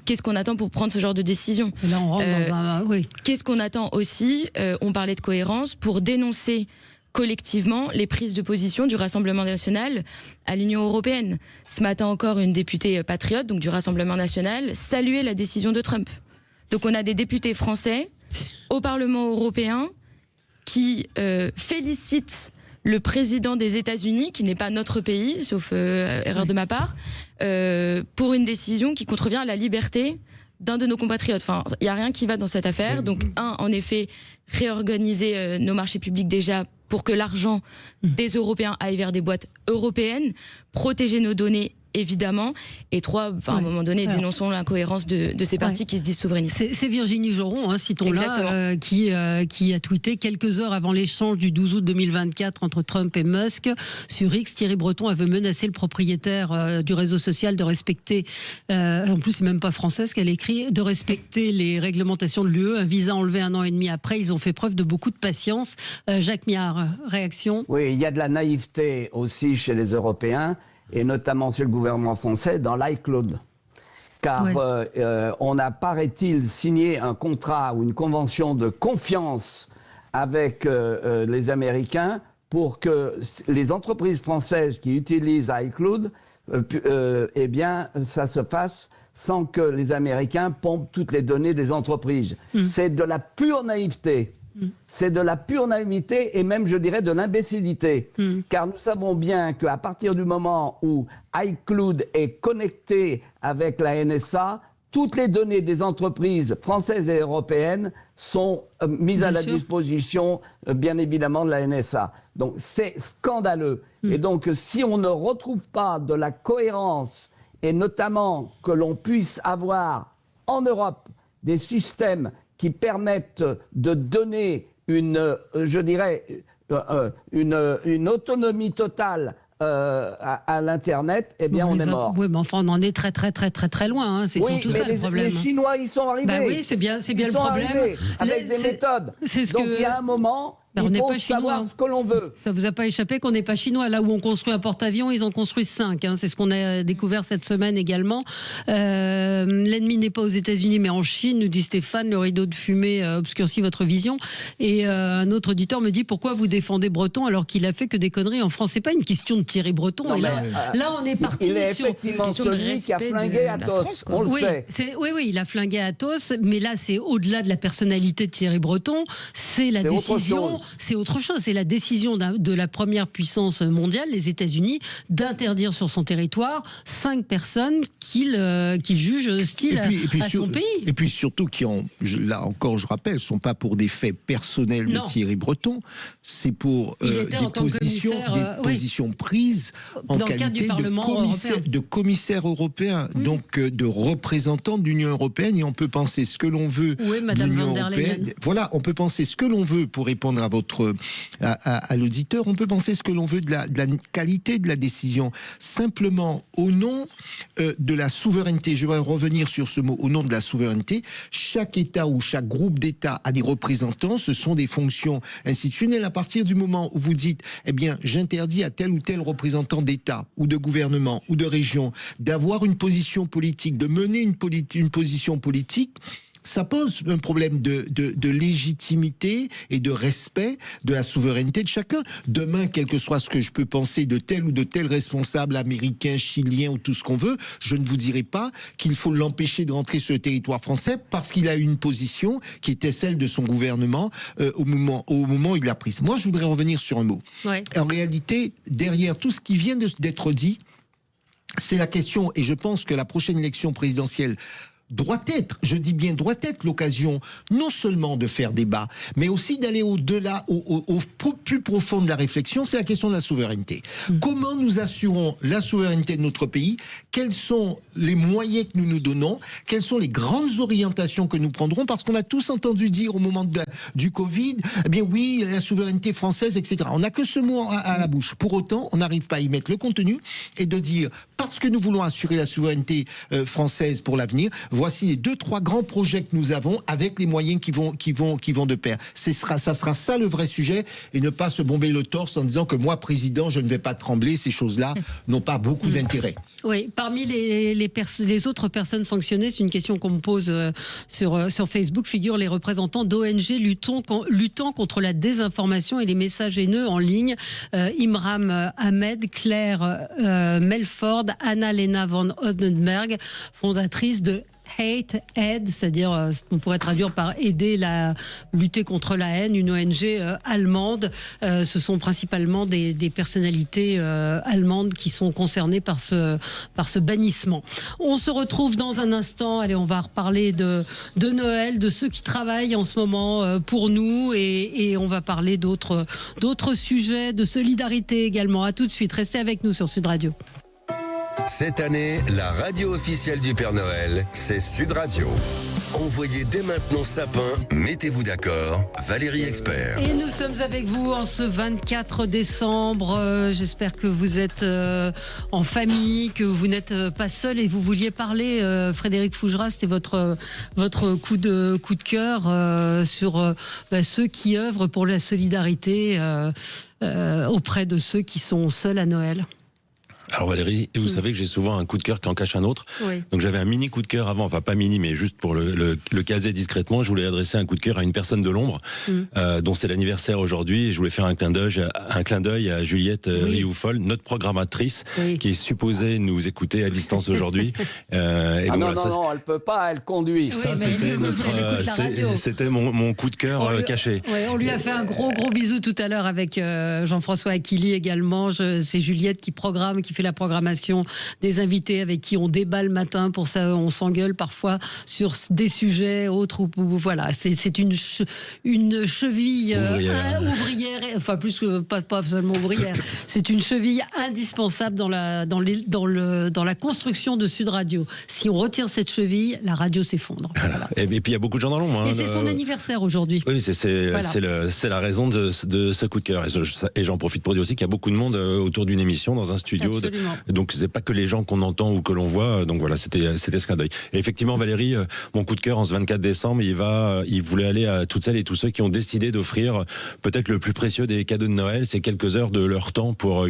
Qu'est-ce qu'on attend pour prendre ce genre de décision? Là, on rentre dans un... Qu'est-ce qu'on attend aussi, on parlait de cohérence, pour dénoncer collectivement les prises de position du Rassemblement national à l'Union européenne. Ce matin encore, une députée patriote, donc du Rassemblement national, saluait la décision de Trump. Donc on a des députés français au Parlement européen qui félicite le président des États-Unis, qui n'est pas notre pays, sauf erreur de ma part, pour une décision qui contrevient à la liberté d'un de nos compatriotes. Enfin, il n'y a rien qui va dans cette affaire. Donc, en effet, réorganiser nos marchés publics déjà pour que l'argent des Européens aille vers des boîtes européennes, protéger nos données évidemment. Et 3, à un moment donné, dénonçons l'incohérence de ces partis qui se disent souverainistes. C'est Virginie Joron, citons-la, qui a tweeté quelques heures avant l'échange du 12 août 2024 entre Trump et Musk. Sur X, Thierry Breton avait menacé le propriétaire du réseau social de respecter, en plus c'est même pas français ce qu'elle écrit, de respecter les réglementations de l'UE. Un visa enlevé 1 an et demi après, ils ont fait preuve de beaucoup de patience. Jacques Miard, réaction? Oui, il y a de la naïveté aussi chez les Européens, et notamment chez le gouvernement français, dans l'iCloud. Car on a, paraît-il, signé un contrat ou une convention de confiance avec les Américains pour que les entreprises françaises qui utilisent iCloud, eh bien, ça se fasse sans que les Américains pompent toutes les données des entreprises. C'est de la pure naïveté. C'est de la pure naïveté et même, je dirais, de l'imbécilité. Car nous savons bien qu'à partir du moment où iCloud est connecté avec la NSA, toutes les données des entreprises françaises et européennes sont mises à la disposition, bien évidemment, de la NSA. Donc c'est scandaleux. Et donc si on ne retrouve pas de la cohérence, et notamment que l'on puisse avoir en Europe des systèmes qui permettent de donner je dirais, une autonomie totale à l'Internet, eh bien, on est mort. Oui, mais enfin, on en est très loin. Hein. C'est surtout ça le problème. Les Chinois, ils sont arrivés. Bah oui, c'est bien le problème. Avec des méthodes. Donc, il y a un moment... Il faut savoir ce que l'on veut. Ça vous a pas échappé qu'on n'est pas chinois. Là où on construit un porte-avions, ils en construisent 5. C'est ce qu'on a découvert cette semaine également. L'ennemi n'est pas aux États-Unis, mais en Chine, nous dit Stéphane. Le rideau de fumée obscurcit votre vision. Et un autre auditeur me dit pourquoi vous défendez Breton alors qu'il a fait que des conneries en France. C'est pas une question de Thierry Breton. Non, là, on est parti il est effectivement celui qui a flingué Athos. On le sait. Oui, il a flingué Athos. Mais là, c'est au-delà de la personnalité de Thierry Breton. C'est la décision. C'est autre chose, c'est la décision de la première puissance mondiale, les États-Unis, d'interdire sur son territoire 5 personnes qu'il juge hostiles à son pays. Et puis surtout, là encore je rappelle, ne sont pas pour des faits personnels de Thierry Breton, c'est pour des positions prises en qualité de commissaire européen, donc de représentant de l'Union européenne, et on peut penser ce que l'on veut de l'Union européenne. Voilà, on peut penser ce que l'on veut pour répondre à l'auditeur, on peut penser ce que l'on veut de la qualité de la décision. Simplement, au nom de la souveraineté, je vais revenir sur ce mot, au nom de la souveraineté, chaque État ou chaque groupe d'États a des représentants, ce sont des fonctions institutionnelles. À partir du moment où vous dites, eh bien, j'interdis à tel ou tel représentant d'État ou de gouvernement ou de région d'avoir une position politique, de mener une position politique, ça pose un problème de légitimité et de respect de la souveraineté de chacun. Demain, quel que soit ce que je peux penser de tel ou de tel responsable américain, chilien ou tout ce qu'on veut, je ne vous dirai pas qu'il faut l'empêcher de rentrer sur le territoire français parce qu'il a une position qui était celle de son gouvernement au moment où il l'a prise. Moi, je voudrais revenir sur un mot. Ouais. En réalité, derrière tout ce qui vient d'être dit, c'est la question, et je pense que la prochaine élection présidentielle doit être, je dis bien doit être, l'occasion non seulement de faire débat, mais aussi d'aller au-delà, au plus profond de la réflexion, c'est la question de la souveraineté. Comment nous assurons la souveraineté de notre pays? Quels sont les moyens que nous nous donnons? Quelles sont les grandes orientations que nous prendrons? Parce qu'on a tous entendu dire au moment du Covid, eh bien oui, la souveraineté française, etc. On n'a que ce mot à la bouche. Pour autant, on n'arrive pas à y mettre le contenu et de dire, parce que nous voulons assurer la souveraineté française pour l'avenir, voici les 2-3 grands projets que nous avons avec les moyens qui vont de pair. Ça sera ça le vrai sujet, et ne pas se bomber le torse en disant que moi, président, je ne vais pas trembler. Ces choses-là n'ont pas beaucoup d'intérêt. Oui, parmi les autres personnes sanctionnées, c'est une question qu'on me pose sur Facebook, figurent les représentants d'ONG luttant contre la désinformation et les messages haineux en ligne. Imram Ahmed, Claire Melford, Anna-Lena van Odenberg, fondatrice de Hate Aid, c'est-à-dire, on pourrait traduire par aider lutter contre la haine, une ONG allemande. Ce sont principalement des personnalités allemandes qui sont concernées par ce bannissement. On se retrouve dans un instant. Allez, on va reparler de Noël, de ceux qui travaillent en ce moment pour nous, et on va parler d'autres sujets, de solidarité également. À tout de suite. Restez avec nous sur Sud Radio. Cette année, la radio officielle du Père Noël, c'est Sud Radio. Envoyez dès maintenant sapin, mettez-vous d'accord, Valérie Expert. Et nous sommes avec vous en ce 24 décembre. J'espère que vous êtes en famille, que vous n'êtes pas seul et vous vouliez parler, Frédéric Fougera, c'était votre coup de cœur sur ceux qui œuvrent pour la solidarité auprès de ceux qui sont seuls à Noël. Alors Valérie, vous savez que j'ai souvent un coup de cœur qui en cache un autre. Oui. Donc j'avais un mini coup de cœur avant, enfin pas mini, mais juste pour le caser discrètement. Je voulais adresser un coup de cœur à une personne de l'ombre, dont c'est l'anniversaire aujourd'hui. Et je voulais faire un clin d'œil à Juliette Rioufol, notre programmatrice, qui est supposée nous écouter à distance aujourd'hui. Non, elle peut pas, elle conduit. Ça, c'était mon coup de cœur caché. Ouais, on lui a fait un gros bisou tout à l'heure avec Jean-François Aquili également. C'est Juliette qui fait la programmation des invités avec qui on débat le matin. Pour ça, on s'engueule parfois sur des sujets autres. Voilà, c'est une cheville ouvrière, enfin plus que pas seulement ouvrière. C'est une cheville indispensable dans la construction de Sud Radio. Si on retire cette cheville, la radio s'effondre. Voilà. Et puis il y a beaucoup de gens dans l'ombre. Et c'est son anniversaire aujourd'hui. Oui, c'est la raison de ce coup de cœur. Et j'en profite pour dire aussi qu'il y a beaucoup de monde autour d'une émission dans un studio. Donc c'est pas que les gens qu'on entend ou que l'on voit. Donc voilà, c'était ce clin d'œil. Et effectivement, Valérie, mon coup de cœur en ce 24 décembre, il voulait aller à toutes celles et tous ceux qui ont décidé d'offrir peut-être le plus précieux des cadeaux de Noël, c'est quelques heures de leur temps pour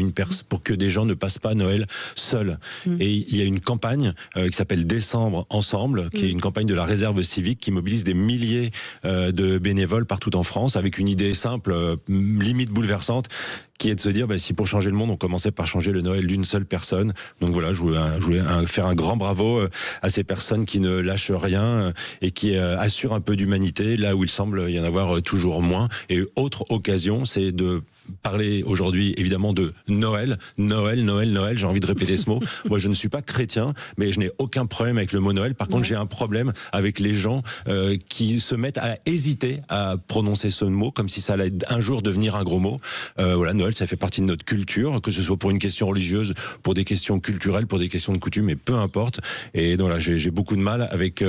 que des gens ne passent pas Noël seuls. Et il y a une campagne qui s'appelle Décembre Ensemble, qui est une campagne de la réserve civique qui mobilise des milliers de bénévoles partout en France avec une idée simple, limite bouleversante, qui est de se dire, si pour changer le monde, on commençait par changer le Noël d'une seule personne. Donc voilà, je voulais faire un grand bravo à ces personnes qui ne lâchent rien et qui assurent un peu d'humanité là où il semble y en avoir toujours moins. Et autre occasion, c'est de parler aujourd'hui évidemment de Noël. Noël, j'ai envie de répéter ce mot. Moi je ne suis pas chrétien, mais je n'ai aucun problème avec le mot Noël. Par contre j'ai un problème avec les gens qui se mettent à hésiter à prononcer ce mot comme si ça allait un jour devenir un gros mot. Voilà, Noël ça fait partie de notre culture, que ce soit pour une question religieuse, pour des questions culturelles, pour des questions de coutume, mais peu importe. Et donc là j'ai beaucoup de mal avec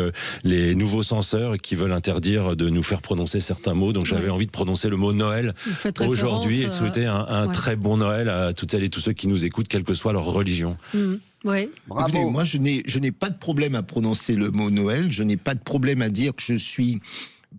les nouveaux censeurs qui veulent interdire de nous faire prononcer certains mots. Donc j'avais envie de prononcer le mot Noël aujourd'hui et de souhaiter un très bon Noël à toutes celles et tous ceux qui nous écoutent, quelle que soit leur religion. Oui. Bravo. Écoutez, moi, je n'ai pas de problème à prononcer le mot Noël. Je n'ai pas de problème à dire que je suis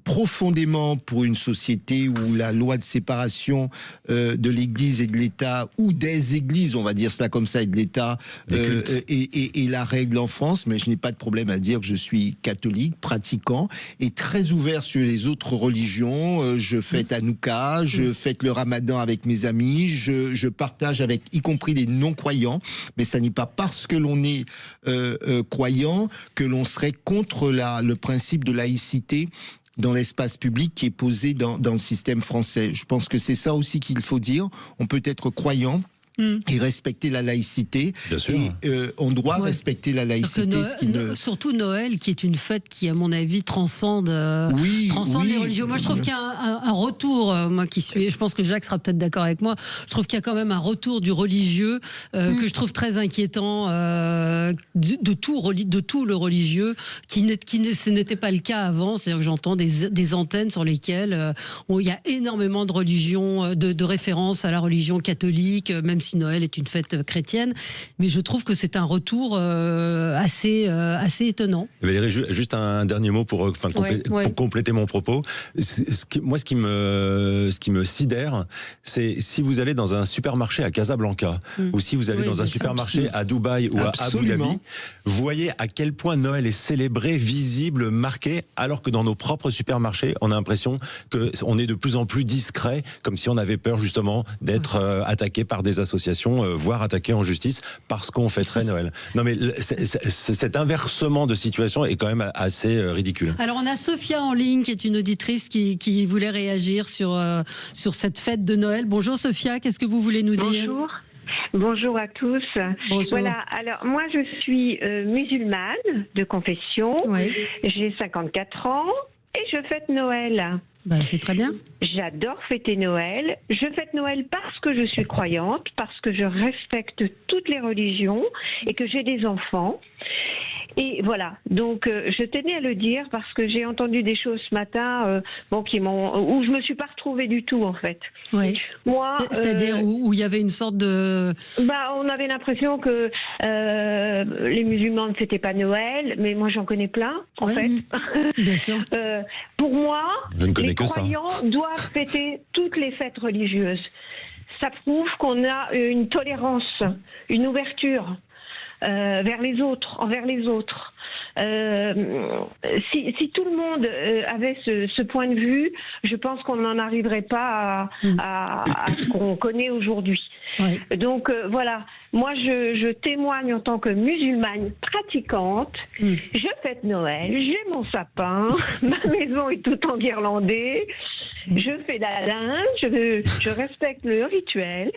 profondément pour une société où la loi de séparation de l'Église et de l'État, ou des églises, on va dire cela comme ça, et de l'État, est la règle en France. Mais je n'ai pas de problème à dire que je suis catholique, pratiquant, et très ouvert sur les autres religions. Je fête Hanouka, je fête le Ramadan avec mes amis, je partage avec, y compris les non-croyants. Mais ça n'est pas parce que l'on est croyant que l'on serait contre le principe de laïcité dans l'espace public qui est posé dans le système français. Je pense que c'est ça aussi qu'il faut dire. On peut être croyant et respecter la laïcité. Bien sûr. Et on doit respecter la laïcité. Surtout Noël, qui est une fête qui, à mon avis, transcende les religions. Moi, je trouve qu'il y a un retour, moi qui suis, je pense que Jacques sera peut-être d'accord avec moi, je trouve qu'il y a quand même un retour du religieux que je trouve très inquiétant, de tout le religieux, ce n'était pas le cas avant. C'est-à-dire que j'entends des antennes sur lesquelles il y a énormément de religions, de références à la religion catholique, même si Noël est une fête chrétienne, mais je trouve que c'est un retour assez étonnant. Valérie, juste un dernier mot pour compléter mon propos. Ce qui me sidère, c'est si vous allez dans un supermarché à Casablanca, ou si vous allez dans un supermarché à Dubaï ou à Abu Dhabi, vous voyez à quel point Noël est célébré, visible, marqué, alors que dans nos propres supermarchés, on a l'impression qu'on est de plus en plus discret, comme si on avait peur justement d'être attaqué par des associations, voire attaqué en justice parce qu'on fêterait Noël. Non mais cet inversement de situation est quand même assez ridicule. Alors on a Sophia en ligne qui est une auditrice qui voulait réagir sur cette fête de Noël. Bonjour Sophia, qu'est-ce que vous voulez nous dire ? Bonjour à tous. Bonjour. Voilà, alors moi je suis musulmane de confession, j'ai 54 ans et je fête Noël. C'est très bien. J'adore fêter Noël. Je fête Noël parce que je suis croyante, parce que je respecte toutes les religions et que j'ai des enfants. Et voilà, donc je tenais à le dire parce que j'ai entendu des choses ce matin où je me suis pas retrouvée du tout en fait. Oui. Moi, c'est-à-dire où il y avait une sorte de... on avait l'impression que les musulmans ne fêtaient pas Noël, mais moi j'en connais plein en fait. Bien sûr. Pour moi, les que croyants doivent fêter toutes les fêtes religieuses. Ça prouve qu'on a une tolérance, une ouverture. Envers les autres. Si tout le monde avait ce point de vue, je pense qu'on n'en arriverait pas à ce qu'on connaît aujourd'hui. Oui. Donc voilà, moi je témoigne en tant que musulmane pratiquante. Je fête Noël, j'ai mon sapin, ma maison est toute enguirlandée, je fais la linge, je respecte le rituel.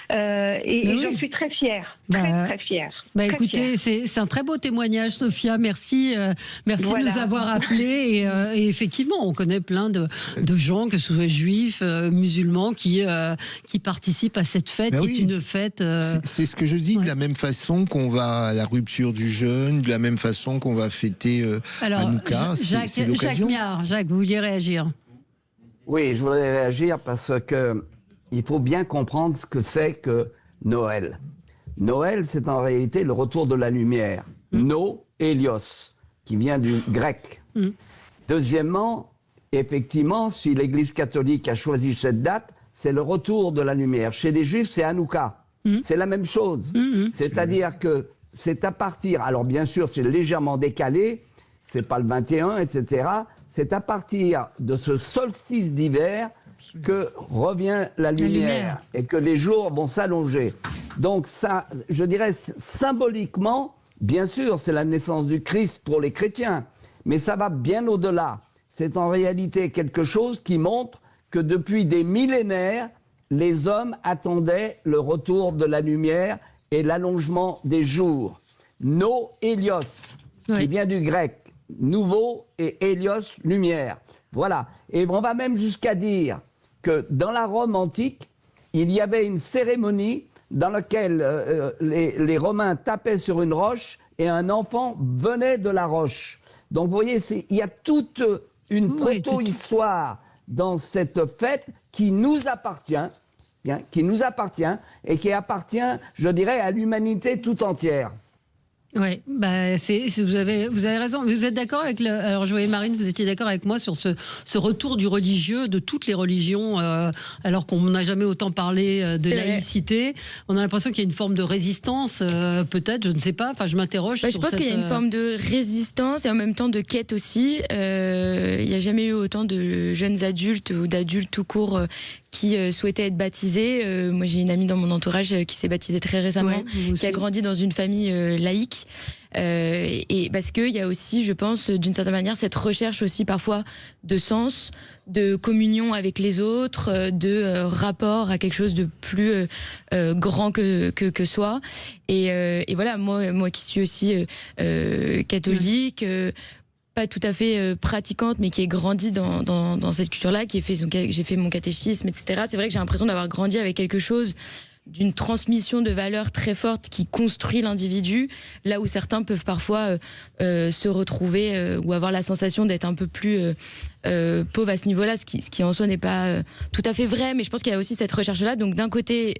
Et j'en suis très fière, très fière. Écoutez, c'est un très beau témoignage, Sophia. Merci de nous avoir appelés. Et effectivement, on connaît plein de gens, que ce soit juifs, musulmans, qui participent à cette fête, qui est une fête. C'est ce que je dis, de la même façon qu'on va à la rupture du jeûne, de la même façon qu'on va fêter Hanouka. Jacques Miard, vous vouliez réagir? Oui, je voudrais réagir parce que il faut bien comprendre ce que c'est que Noël. Noël, c'est en réalité le retour de la lumière. No, Hélios, qui vient du grec. Deuxièmement, effectivement, si l'Église catholique a choisi cette date, c'est le retour de la lumière. Chez les Juifs, c'est Hanouka. C'est la même chose. C'est-à-dire que c'est à partir... Alors bien sûr, c'est légèrement décalé, c'est pas le 21, etc. C'est à partir de ce solstice d'hiver que revient la lumière et que les jours vont s'allonger. Donc ça, je dirais symboliquement, bien sûr, c'est la naissance du Christ pour les chrétiens, mais ça va bien au-delà. C'est en réalité quelque chose qui montre que depuis des millénaires, les hommes attendaient le retour de la lumière et l'allongement des jours. No Hélios, qui vient du grec, nouveau, et Hélios, lumière. Voilà. Et on va même jusqu'à dire que dans la Rome antique, il y avait une cérémonie dans laquelle les Romains tapaient sur une roche et un enfant venait de la roche. Donc vous voyez, il y a toute une proto-histoire dans cette fête qui nous appartient, et qui appartient, je dirais, à l'humanité tout entière. Oui, vous avez raison. Vous êtes d'accord avec alors je voyais Marine, vous étiez d'accord avec moi sur ce retour du religieux, de toutes les religions, alors qu'on n'a jamais autant parlé de laïcité. On a l'impression qu'il y a une forme de résistance, peut-être, je ne sais pas. Enfin, je m'interroge. Je pense qu'il y a une forme de résistance et en même temps de quête aussi. Il n'y a jamais eu autant de jeunes adultes ou d'adultes tout court qui souhaitaient être baptisés. Moi, j'ai une amie dans mon entourage qui s'est baptisée très récemment, qui a grandi dans une famille laïque. Et parce qu'il y a aussi, je pense, d'une certaine manière, cette recherche aussi parfois de sens, de communion avec les autres, de rapport à quelque chose de plus grand que soi. Et voilà, moi qui suis aussi catholique, pas tout à fait pratiquante, mais qui ai grandi dans cette culture-là, j'ai fait mon catéchisme, etc. C'est vrai que j'ai l'impression d'avoir grandi avec quelque chose d'une transmission de valeurs très forte qui construit l'individu, là où certains peuvent parfois se retrouver ou avoir la sensation d'être un peu plus pauvres à ce niveau-là, ce qui en soi n'est pas tout à fait vrai, mais je pense qu'il y a aussi cette recherche-là. Donc d'un côté,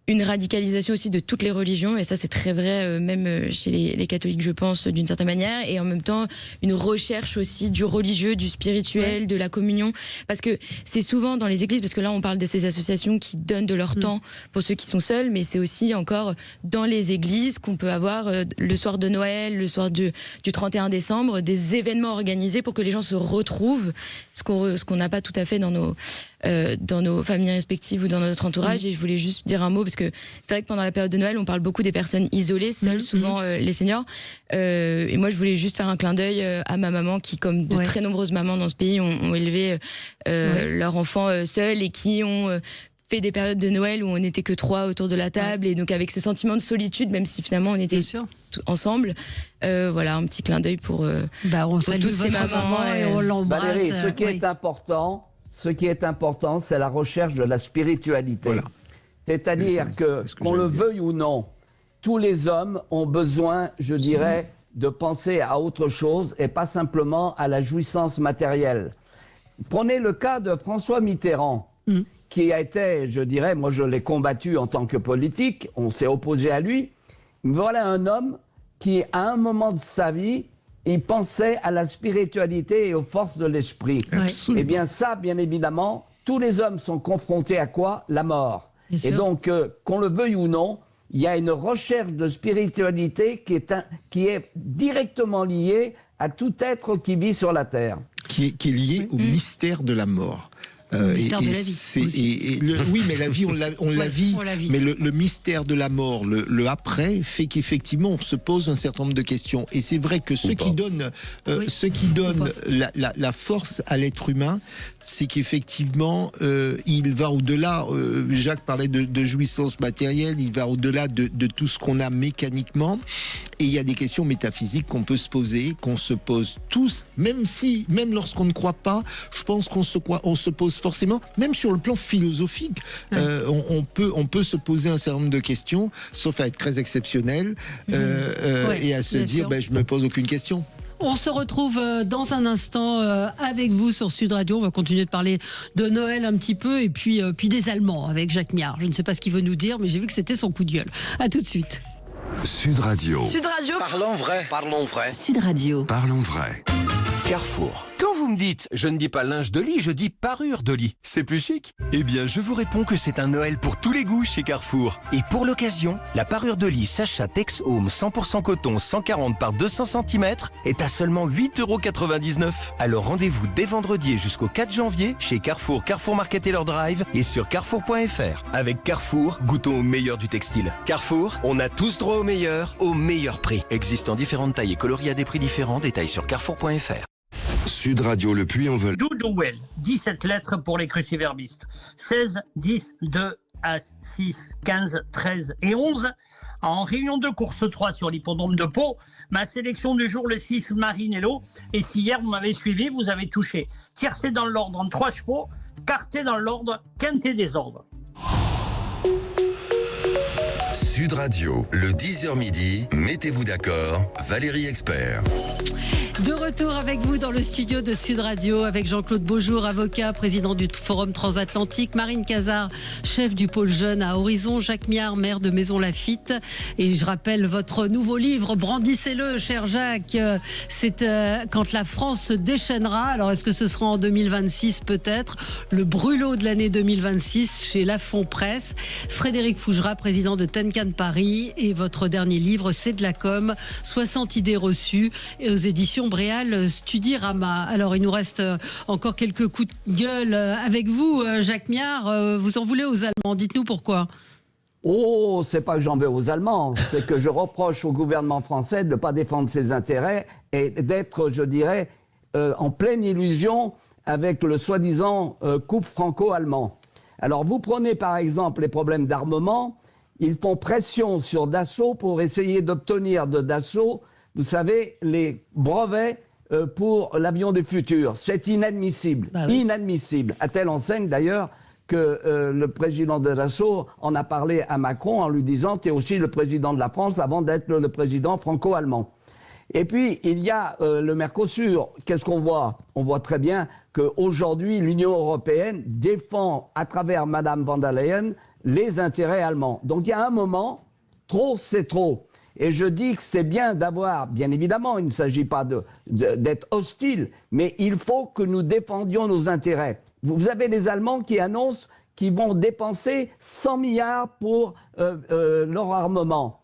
une radicalisation aussi de toutes les religions, et ça c'est très vrai même chez les catholiques, je pense, d'une certaine manière, et en même temps une recherche aussi du religieux, du spirituel, de la communion, parce que c'est souvent dans les églises, parce que là on parle de ces associations qui donnent de leur temps pour ceux qui sont seuls, mais c'est aussi encore dans les églises qu'on peut avoir le soir de Noël, le soir du 31 décembre, des événements organisés pour que les gens se retrouvent, ce qu'on n'a pas tout à fait dans nos familles respectives ou dans notre entourage. Et je voulais juste dire un mot, parce que c'est vrai que pendant la période de Noël, on parle beaucoup des personnes isolées, seules, souvent les seniors. Et moi, je voulais juste faire un clin d'œil à ma maman, qui, comme de très nombreuses mamans dans ce pays, ont élevé leurs enfants seuls et qui ont fait des périodes de Noël où on n'était que 3 autour de la table, et donc avec ce sentiment de solitude, même si finalement on était ensemble. Voilà, un petit clin d'œil pour on salue toutes ces mamans et on l'embrasse. Valérie, ce qui est important, c'est la recherche de la spiritualité. Voilà. C'est-à-dire qu'on le veuille ou non, tous les hommes ont besoin, je dirais, de penser à autre chose et pas simplement à la jouissance matérielle. Prenez le cas de François Mitterrand, qui a été, je dirais, moi je l'ai combattu en tant que politique, on s'est opposé à lui. Voilà un homme qui, à un moment de sa vie, il pensait à la spiritualité et aux forces de l'esprit. Eh bien ça, bien évidemment, tous les hommes sont confrontés à quoi? La mort. Et donc, qu'on le veuille ou non, il y a une recherche de spiritualité qui est directement liée à tout être qui vit sur la Terre. Qui est lié au mystère de la mort. Mystère de la vie. Oui, mais la vie, on la vit. Mais le mystère de la mort, le après, fait qu'effectivement, on se pose un certain nombre de questions. Et c'est vrai que ce qui donne la force à l'être humain, c'est qu'effectivement, il va au-delà. Jacques parlait de jouissance matérielle, il va au-delà de tout ce qu'on a mécaniquement. Et il y a des questions métaphysiques qu'on peut se poser, qu'on se pose tous, même lorsqu'on ne croit pas, je pense qu'on se pose forcément, même sur le plan philosophique, on peut se poser un certain nombre de questions, sauf à être très exceptionnel, et à se dire, je me pose aucune question. On se retrouve dans un instant avec vous sur Sud Radio. On va continuer de parler de Noël un petit peu et puis des Allemands avec Jacques Miard. Je ne sais pas ce qu'il veut nous dire, mais j'ai vu que c'était son coup de gueule. À tout de suite. Sud Radio. Sud Radio. Parlons vrai. Parlons vrai. Sud Radio. Parlons vrai. Carrefour. Quand vous me dites, je ne dis pas linge de lit, je dis parure de lit. C'est plus chic. Eh bien, je vous réponds que c'est un Noël pour tous les goûts chez Carrefour. Et pour l'occasion, la parure de lit Sacha Tex Home 100% coton 140 par 200 cm est à seulement 8,99 €. Alors rendez-vous dès vendredi jusqu'au 4 janvier chez Carrefour, Carrefour Market et leur drive et sur carrefour.fr. Avec Carrefour, goûtons au meilleur du textile. Carrefour, on a tous droit au meilleur prix. Existant différentes tailles et coloris à des prix différents, détails sur carrefour.fr. Sud Radio Le Puy-en-Velay. Doudouel, 17 lettres pour les cruciverbistes. 16, 10, 2, As, 6, 15, 13 et 11. En réunion de course 3 sur l'hippodrome de Pau, ma sélection du jour, le 6, Marinello. Et si hier vous m'avez suivi, vous avez touché tiercé dans l'ordre en 3 chevaux, quarté dans l'ordre, quinté des ordres. Sud Radio, le 10h midi, mettez-vous d'accord, Valérie Expert. De retour avec vous dans le studio de Sud Radio avec Jean-Claude Beaujour, avocat, président du Forum Transatlantique, Marine Cazard, chef du pôle jeune à Horizon, Jacques Miard, maire de Maison Lafitte. Et je rappelle votre nouveau livre, brandissez-le, cher Jacques. C'est quand la France se déchaînera. Alors est-ce que ce sera en 2026 peut-être? Le brûlot de l'année 2026 chez Lafon Presse. Frédéric Fougera, président de Tenkan Paris. Et votre dernier livre, c'est de la com, 60 idées reçues et aux éditions Bréal Studirama. Alors il nous reste encore quelques coups de gueule avec vous, Jacques Miard. Vous en voulez aux Allemands, dites-nous pourquoi. Oh, c'est pas que j'en veux aux Allemands, c'est que je reproche au gouvernement français de ne pas défendre ses intérêts et d'être, je dirais, en pleine illusion avec le soi-disant couple franco-allemand. Alors vous prenez par exemple les problèmes d'armement, ils font pression sur Dassault pour essayer d'obtenir de Dassault, vous savez, les brevets pour l'avion du futur. C'est inadmissible, inadmissible. À telle enseigne d'ailleurs que le président de Dassault en a parlé à Macron en lui disant « tu es aussi le président de la France avant d'être le président franco-allemand ». Et puis, il y a le Mercosur. Qu'est-ce qu'on voit? On voit très bien qu'aujourd'hui, l'Union européenne défend, à travers Madame von der Leyen, les intérêts allemands. Donc, il y a un moment, trop, c'est trop. Et je dis que c'est bien d'avoir, bien évidemment, il ne s'agit pas d'être hostile, mais il faut que nous défendions nos intérêts. Vous avez des Allemands qui annoncent qu'ils vont dépenser 100 milliards pour leur armement.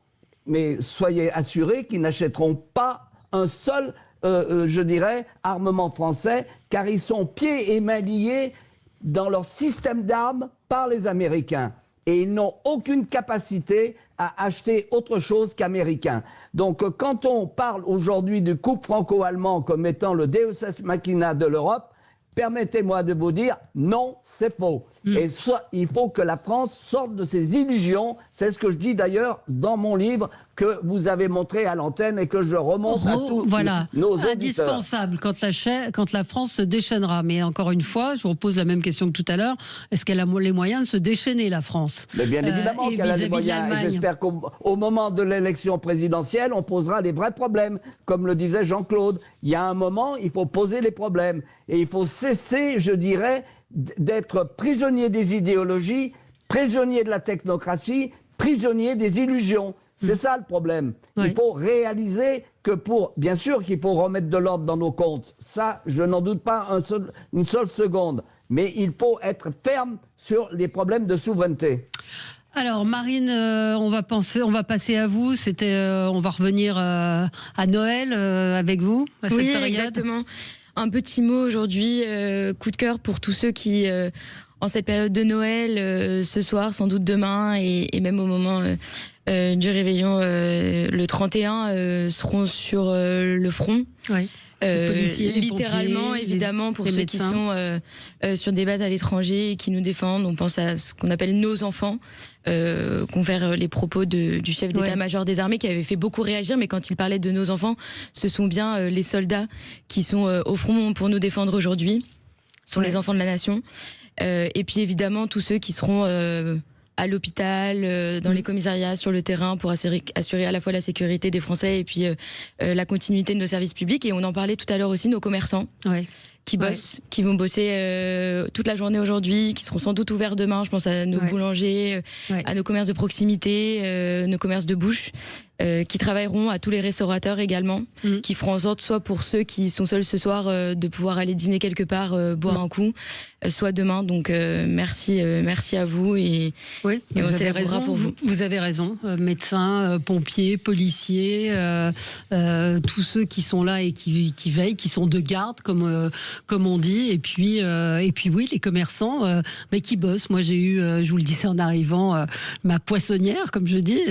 Mais soyez assurés qu'ils n'achèteront pas un seul, je dirais, armement français, car ils sont pieds et mains liés dans leur système d'armes par les Américains. Et ils n'ont aucune capacité à acheter autre chose qu'américain. Donc quand on parle aujourd'hui du couple franco-allemand comme étant le Deus ex machina de l'Europe, permettez-moi de vous dire, non, c'est faux. Et il faut que la France sorte de ses illusions, c'est ce que je dis d'ailleurs dans mon livre, que vous avez montré à l'antenne et que je remonte à tous nos auditeurs. Indispensable quand la France se déchaînera. Mais encore une fois, je vous repose la même question que tout à l'heure. Est-ce qu'elle a les moyens de se déchaîner, la France ? Mais bien évidemment qu'elle a les moyens. Et j'espère qu'au moment de l'élection présidentielle, on posera les vrais problèmes. Comme le disait Jean-Claude, il y a un moment, il faut poser les problèmes. Et il faut cesser, je dirais, d'être prisonnier des idéologies, prisonnier de la technocratie, prisonnier des illusions. C'est ça le problème. Oui. Il faut réaliser que bien sûr qu'il faut remettre de l'ordre dans nos comptes. Ça, je n'en doute pas une seule seconde. Mais il faut être ferme sur les problèmes de souveraineté. Alors Marine, on va passer à vous. On va revenir à Noël avec vous à cette période. Exactement. Un petit mot aujourd'hui, coup de cœur pour tous ceux qui, en cette période de Noël, ce soir, sans doute demain, et même au moment du réveillon, le 31, seront sur le front. Oui. Littéralement, pompiers, évidemment, pour ceux qui sont sur des bases à l'étranger et qui nous défendent. On pense à ce qu'on appelle nos enfants, confère les propos du chef d'état-major des armées qui avait fait beaucoup réagir, mais quand il parlait de nos enfants, ce sont bien les soldats qui sont au front pour nous défendre aujourd'hui, ce sont les enfants de la nation. Et puis évidemment, tous ceux qui seront à l'hôpital, dans les commissariats, sur le terrain, pour assurer à la fois la sécurité des Français et puis la continuité de nos services publics. Et on en parlait tout à l'heure aussi, nos commerçants qui bossent, qui vont bosser toute la journée aujourd'hui, qui seront sans doute ouverts demain. Je pense à nos boulangers, à nos commerces de proximité, nos commerces de bouche, qui travailleront, à tous les restaurateurs également, qui feront en sorte, soit pour ceux qui sont seuls ce soir, de pouvoir aller dîner quelque part, boire un coup, soit demain. Donc merci à vous et on célébrera pour vous. Vous avez raison, médecins, pompiers, policiers, tous ceux qui sont là et qui veillent, qui sont de garde, comme on dit, et puis oui, les commerçants, mais qui bossent. Moi, j'ai eu, je vous le disais en arrivant, ma poissonnière, comme je dis,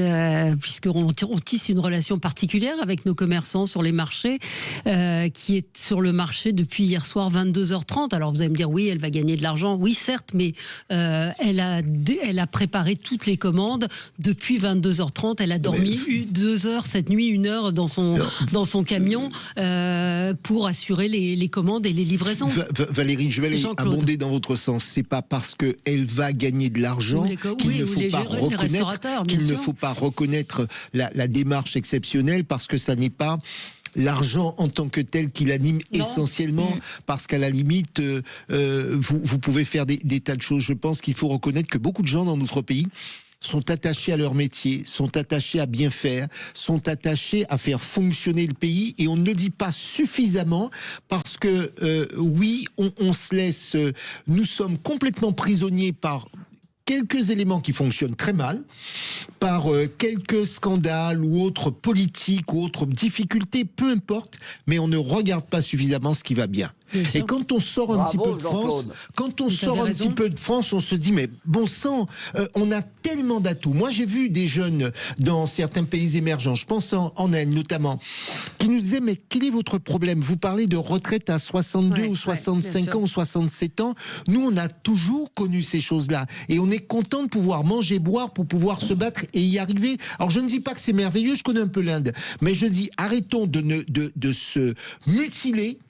puisqu'on tisse une relation particulière avec nos commerçants sur les marchés, qui est sur le marché depuis hier soir 22h30. Alors vous allez me dire, oui, elle va gagner de l'argent. Oui, certes, mais elle a préparé toutes les commandes depuis 22h30. Elle a dormi 2 heures cette nuit, 1 heure dans son camion pour assurer les commandes et les livraisons. Valérie, je vais aller abonder dans votre sens. C'est pas parce qu'elle va gagner de l'argent qu'il ne faut pas reconnaître la démarche exceptionnelle, parce que ça n'est pas l'argent en tant que tel qui l'anime essentiellement, parce qu'à la limite, vous pouvez faire des tas de choses. Je pense qu'il faut reconnaître que beaucoup de gens dans notre pays sont attachés à leur métier, sont attachés à bien faire, sont attachés à faire fonctionner le pays, et on ne le dit pas suffisamment, parce que oui, on se laisse, nous sommes complètement prisonniers par quelques éléments qui fonctionnent très mal, par quelques scandales ou autres politiques ou autres difficultés, peu importe, mais on ne regarde pas suffisamment ce qui va bien. Et quand on sort un petit peu de France, on se dit, mais bon sang, on a tellement d'atouts. Moi, j'ai vu des jeunes dans certains pays émergents, je pense en Inde notamment, qui nous disaient, mais quel est votre problème ? Vous parlez de retraite à 62 ou 65 ans ou 67 ans. Nous, on a toujours connu ces choses-là. Et on est content de pouvoir manger, boire, pour pouvoir se battre et y arriver. Alors, je ne dis pas que c'est merveilleux, je connais un peu l'Inde, mais je dis, arrêtons de se mutiler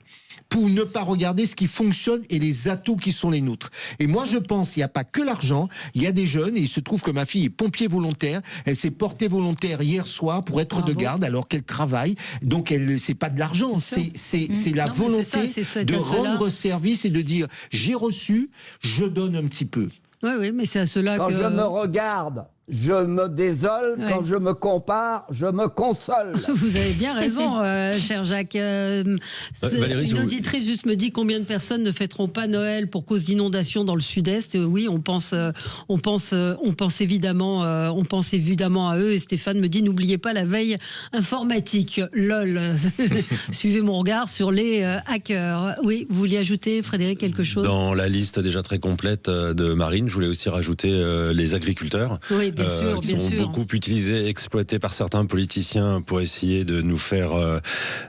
pour ne pas regarder ce qui fonctionne et les atouts qui sont les nôtres. Et moi, je pense qu'il n'y a pas que l'argent, il y a des jeunes, et il se trouve que ma fille est pompier volontaire, elle s'est portée volontaire hier soir pour être de garde alors qu'elle travaille, donc c'est pas de l'argent, c'est la volonté de rendre service et de dire, j'ai reçu, je donne un petit peu. Oui, mais c'est à cela Quand je me regarde, je me désole, quand je me compare, je me console. Vous avez bien raison, cher Jacques. Valérie, une auditrice juste me dit combien de personnes ne fêteront pas Noël pour cause d'inondations dans le Sud-Est. Oui, on pense évidemment à eux. Et Stéphane me dit, n'oubliez pas la veille informatique. Lol. Suivez mon regard sur les hackers. Oui, vous vouliez ajouter, Frédéric, quelque chose ? Dans la liste déjà très complète de Marine, je voulais aussi rajouter les agriculteurs. Oui, qui sont beaucoup utilisés, exploités par certains politiciens pour essayer de nous faire,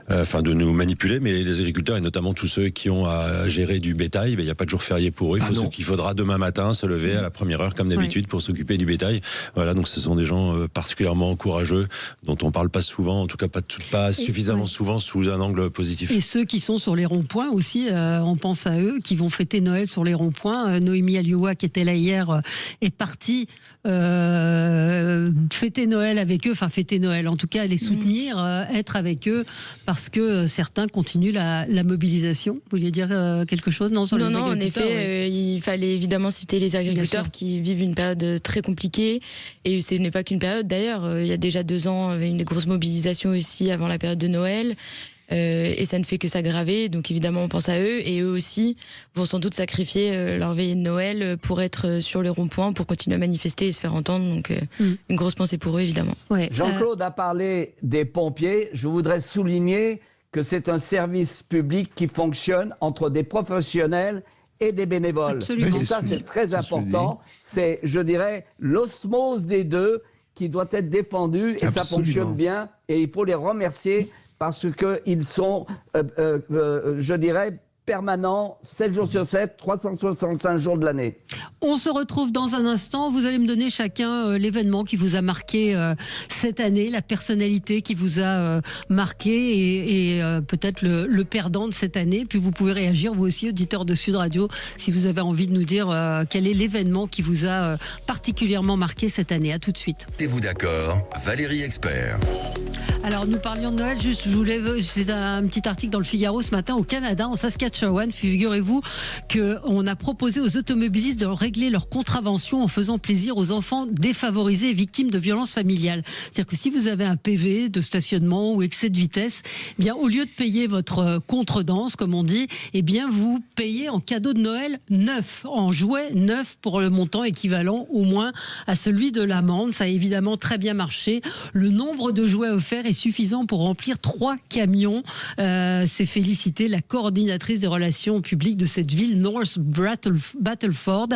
de nous manipuler. Mais les agriculteurs, et notamment tous ceux qui ont à gérer du bétail, il n'y a pas de jour férié pour eux. Il faudra demain matin se lever à la première heure, comme d'habitude, pour s'occuper du bétail. Voilà, donc ce sont des gens particulièrement courageux, dont on ne parle pas souvent, en tout cas pas suffisamment souvent sous un angle positif. Et ceux qui sont sur les ronds-points aussi, on pense à eux, qui vont fêter Noël sur les ronds-points. Noémie Alioua, qui était là hier, est partie fêter Noël avec eux, fêter Noël, en tout cas les soutenir, être avec eux, parce que certains continuent la mobilisation. Vous vouliez dire quelque chose? Non, en effet, il fallait évidemment citer les agriculteurs qui vivent une période très compliquée, et ce n'est pas qu'une période d'ailleurs, il y a déjà 2 ans, il y avait une grosse mobilisation aussi avant la période de Noël. Et ça ne fait que s'aggraver, donc évidemment on pense à eux, et eux aussi vont sans doute sacrifier leur veillée de Noël pour être sur les ronds-points, pour continuer à manifester et se faire entendre, donc une grosse pensée pour eux évidemment. Jean-Claude a parlé des pompiers, je voudrais souligner que c'est un service public qui fonctionne entre des professionnels et des bénévoles. Absolument. Et ça c'est très important, c'est, je dirais, l'osmose des deux qui doit être défendue, et ça fonctionne bien, et il faut les remercier parce qu'ils sont, je dirais, permanents, 7 jours sur 7, 365 jours de l'année. On se retrouve dans un instant. Vous allez me donner chacun l'événement qui vous a marqué cette année, la personnalité qui vous a marqué et peut-être le perdant de cette année. Puis vous pouvez réagir, vous aussi, auditeurs de Sud Radio, si vous avez envie de nous dire quel est l'événement qui vous a particulièrement marqué cette année. À tout de suite. Êtes-vous d'accord? Valérie Expert. Alors nous parlions de Noël, c'est un petit article dans le Figaro ce matin. Au Canada, en Saskatchewan, figurez-vous qu'on a proposé aux automobilistes de régler leurs contraventions en faisant plaisir aux enfants défavorisés et victimes de violences familiales. C'est-à-dire que si vous avez un PV de stationnement ou excès de vitesse, eh bien au lieu de payer votre contredanse, comme on dit, eh bien vous payez en cadeau de Noël neuf, en jouet neuf, pour le montant équivalent au moins à celui de l'amende. Ça a évidemment très bien marché. Le nombre de jouets offerts est suffisant pour remplir 3 camions. C'est félicité la coordinatrice des relations publiques de cette ville, North Battleford.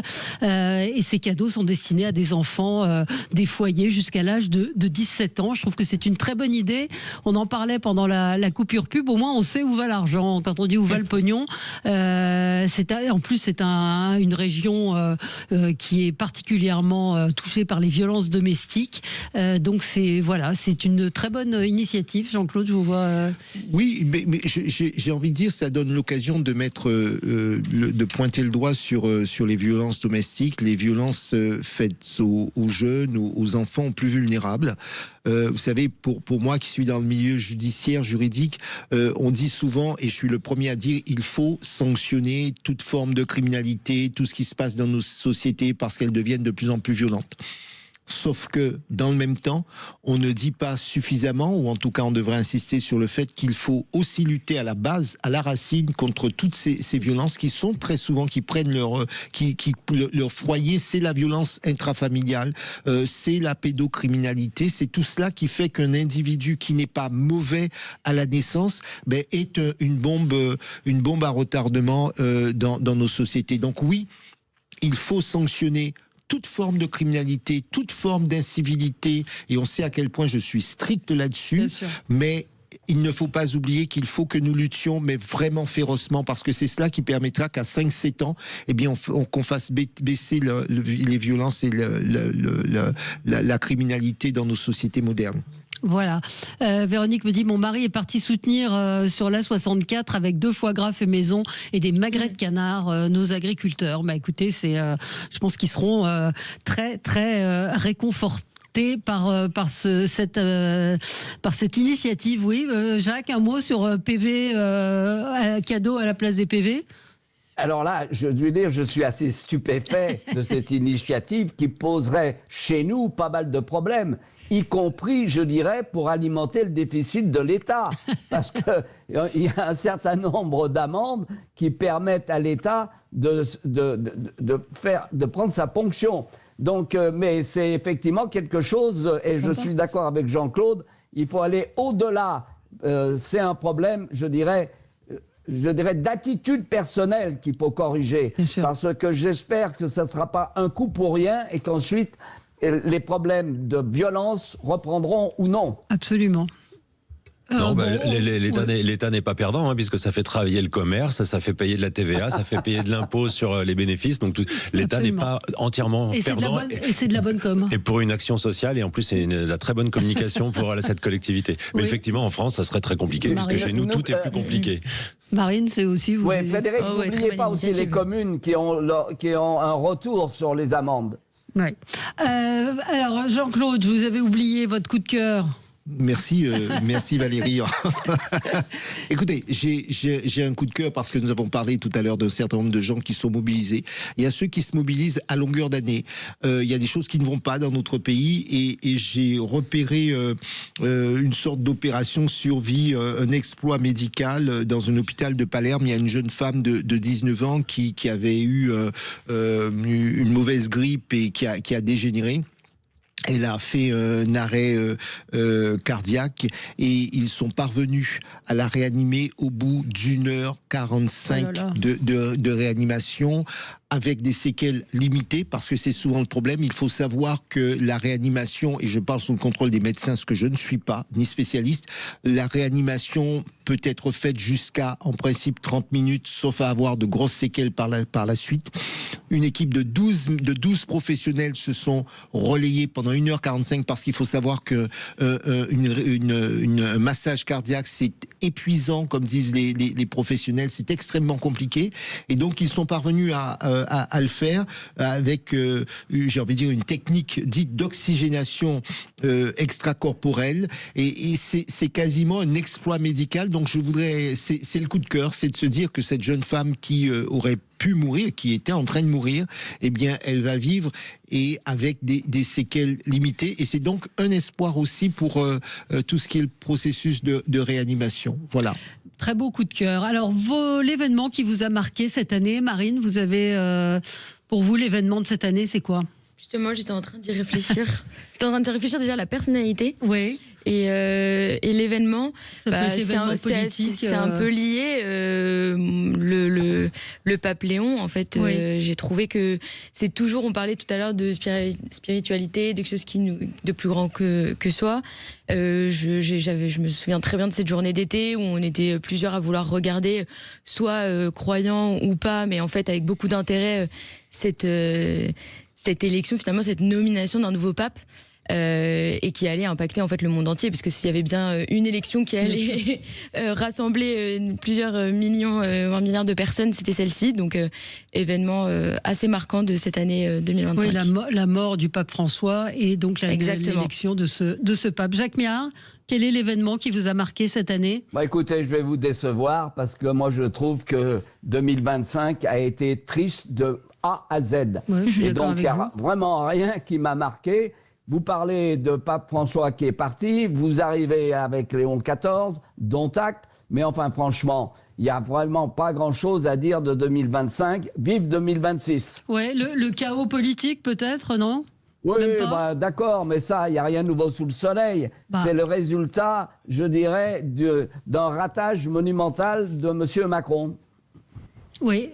Et ces cadeaux sont destinés à des enfants des foyers jusqu'à l'âge de 17 ans. Je trouve que c'est une très bonne idée. On en parlait pendant la coupure pub. Au moins, on sait où va l'argent. Quand on dit où va le pognon, en plus, c'est une région qui est particulièrement touchée par les violences domestiques. Donc, c'est une très bonne initiative. Jean-Claude, je vous vois... Oui, mais j'ai envie de dire, ça donne l'occasion de mettre, de pointer le doigt sur les violences domestiques, les violences faites aux jeunes, aux enfants plus vulnérables. Vous savez, pour moi qui suis dans le milieu judiciaire, juridique, on dit souvent, et je suis le premier à dire, il faut sanctionner toute forme de criminalité, tout ce qui se passe dans nos sociétés parce qu'elles deviennent de plus en plus violentes. Sauf que, dans le même temps, on ne dit pas suffisamment, ou en tout cas on devrait insister sur le fait qu'il faut aussi lutter à la base, à la racine, contre toutes ces violences qui sont très souvent, qui prennent leur foyer, c'est la violence intrafamiliale, c'est la pédocriminalité, c'est tout cela qui fait qu'un individu qui n'est pas mauvais à la naissance est une bombe à retardement dans nos sociétés. Donc oui, il faut sanctionner toute forme de criminalité, toute forme d'incivilité, et on sait à quel point je suis strict là-dessus, mais il ne faut pas oublier qu'il faut que nous luttions, mais vraiment férocement, parce que c'est cela qui permettra qu'à 5-7 ans, eh bien, qu'on fasse baisser les violences et la criminalité dans nos sociétés modernes. Voilà. Véronique me dit, mon mari est parti soutenir sur l'A64 avec 2 foie gras fait maison et des magrets de canard nos agriculteurs. Écoutez, je pense qu'ils seront très très réconfortés par cette initiative. Oui, Jacques, un mot sur PV, cadeau à la place des PV? Alors là, je veux dire, je suis assez stupéfait de cette initiative qui poserait chez nous pas mal de problèmes, y compris, je dirais, pour alimenter le déficit de l'État. Parce qu'il y a un certain nombre d'amendes qui permettent à l'État de prendre sa ponction. Donc, mais c'est effectivement quelque chose, et je suis d'accord avec Jean-Claude, il faut aller au-delà. C'est un problème, je dirais, d'attitude personnelle qu'il faut corriger. Parce que j'espère que ça ne sera pas un coup pour rien et qu'ensuite, les problèmes de violence reprendront ou non. Absolument. Non, l'État n'est pas perdant, hein, puisque ça fait travailler le commerce, ça fait payer de la TVA, ça fait payer de l'impôt sur les bénéfices. Donc l'État n'est pas entièrement perdant. Et c'est de la bonne com. Et pour une action sociale, et en plus c'est de la très bonne communication pour cette collectivité. Mais effectivement, en France, ça serait très compliqué, puisque chez nous, tout est plus compliqué. Marine, c'est aussi... Oui, Frédéric, n'oubliez pas aussi les communes qui ont un retour sur les amendes. Ouais. Alors, Jean-Claude, vous avez oublié votre coup de cœur. Merci Valérie. Écoutez, j'ai un coup de cœur parce que nous avons parlé tout à l'heure d'un certain nombre de gens qui sont mobilisés. Il y a ceux qui se mobilisent à longueur d'année. Il y a des choses qui ne vont pas dans notre pays et j'ai repéré une sorte d'opération survie, un exploit médical dans un hôpital de Palerme. Il y a une jeune femme de 19 ans qui avait eu une mauvaise grippe et qui a dégénéré. Elle a fait un arrêt cardiaque et ils sont parvenus à la réanimer au bout d'1h45 de réanimation, avec des séquelles limitées, parce que c'est souvent le problème. Il faut savoir que la réanimation, et je parle sous le contrôle des médecins, ce que je ne suis pas, ni spécialiste, la réanimation peut être faite jusqu'à, en principe, 30 minutes, sauf à avoir de grosses séquelles par la suite. Une équipe de 12 professionnels se sont relayés pendant 1h45, parce qu'il faut savoir que un massage cardiaque, c'est épuisant, comme disent les professionnels, c'est extrêmement compliqué, et donc ils sont parvenus à le faire avec, j'ai envie de dire, une technique dite d'oxygénation extracorporelle, et c'est quasiment un exploit médical. Donc c'est le coup de cœur, c'est de se dire que cette jeune femme qui aurait pu mourir, qui était en train de mourir, eh bien, elle va vivre et avec des séquelles limitées. Et c'est donc un espoir aussi pour tout ce qui est le processus de réanimation. Voilà. Très beau coup de cœur. Alors, l'événement qui vous a marqué cette année, Marine, vous avez, pour vous, l'événement de cette année, c'est quoi ? Justement, j'étais en train d'y réfléchir. J'étais en train de réfléchir déjà à la personnalité. Oui. Et l'événement, c'est un peu lié. Le pape Léon, en fait, j'ai trouvé que c'est toujours, on parlait tout à l'heure de spiritualité, de quelque chose de plus grand que soi. Je me souviens très bien de cette journée d'été où on était plusieurs à vouloir regarder, soit croyants ou pas, mais en fait avec beaucoup d'intérêt, cette élection, finalement, cette nomination d'un nouveau pape. Et qui allait impacter en fait le monde entier, parce que s'il y avait bien une élection qui allait rassembler plusieurs millions, voire milliards de personnes, c'était celle-ci. Donc événement assez marquant de cette année 2025. Oui, la mort du pape François et donc l'élection de ce pape. Jacques Miard, quel est l'événement qui vous a marqué cette année ? Écoutez, je vais vous décevoir parce que moi je trouve que 2025 a été triste de A à Z. Et donc il n'y a vraiment rien qui m'a marqué. Vous parlez de pape François qui est parti, vous arrivez avec Léon XIV, dont acte, mais enfin franchement, il n'y a vraiment pas grand-chose à dire de 2025. Vive 2026. Ouais, le chaos politique peut-être, non ? Oui, d'accord, mais ça, il n'y a rien de nouveau sous le soleil. C'est le résultat, je dirais, d'un ratage monumental de M. Macron. Oui,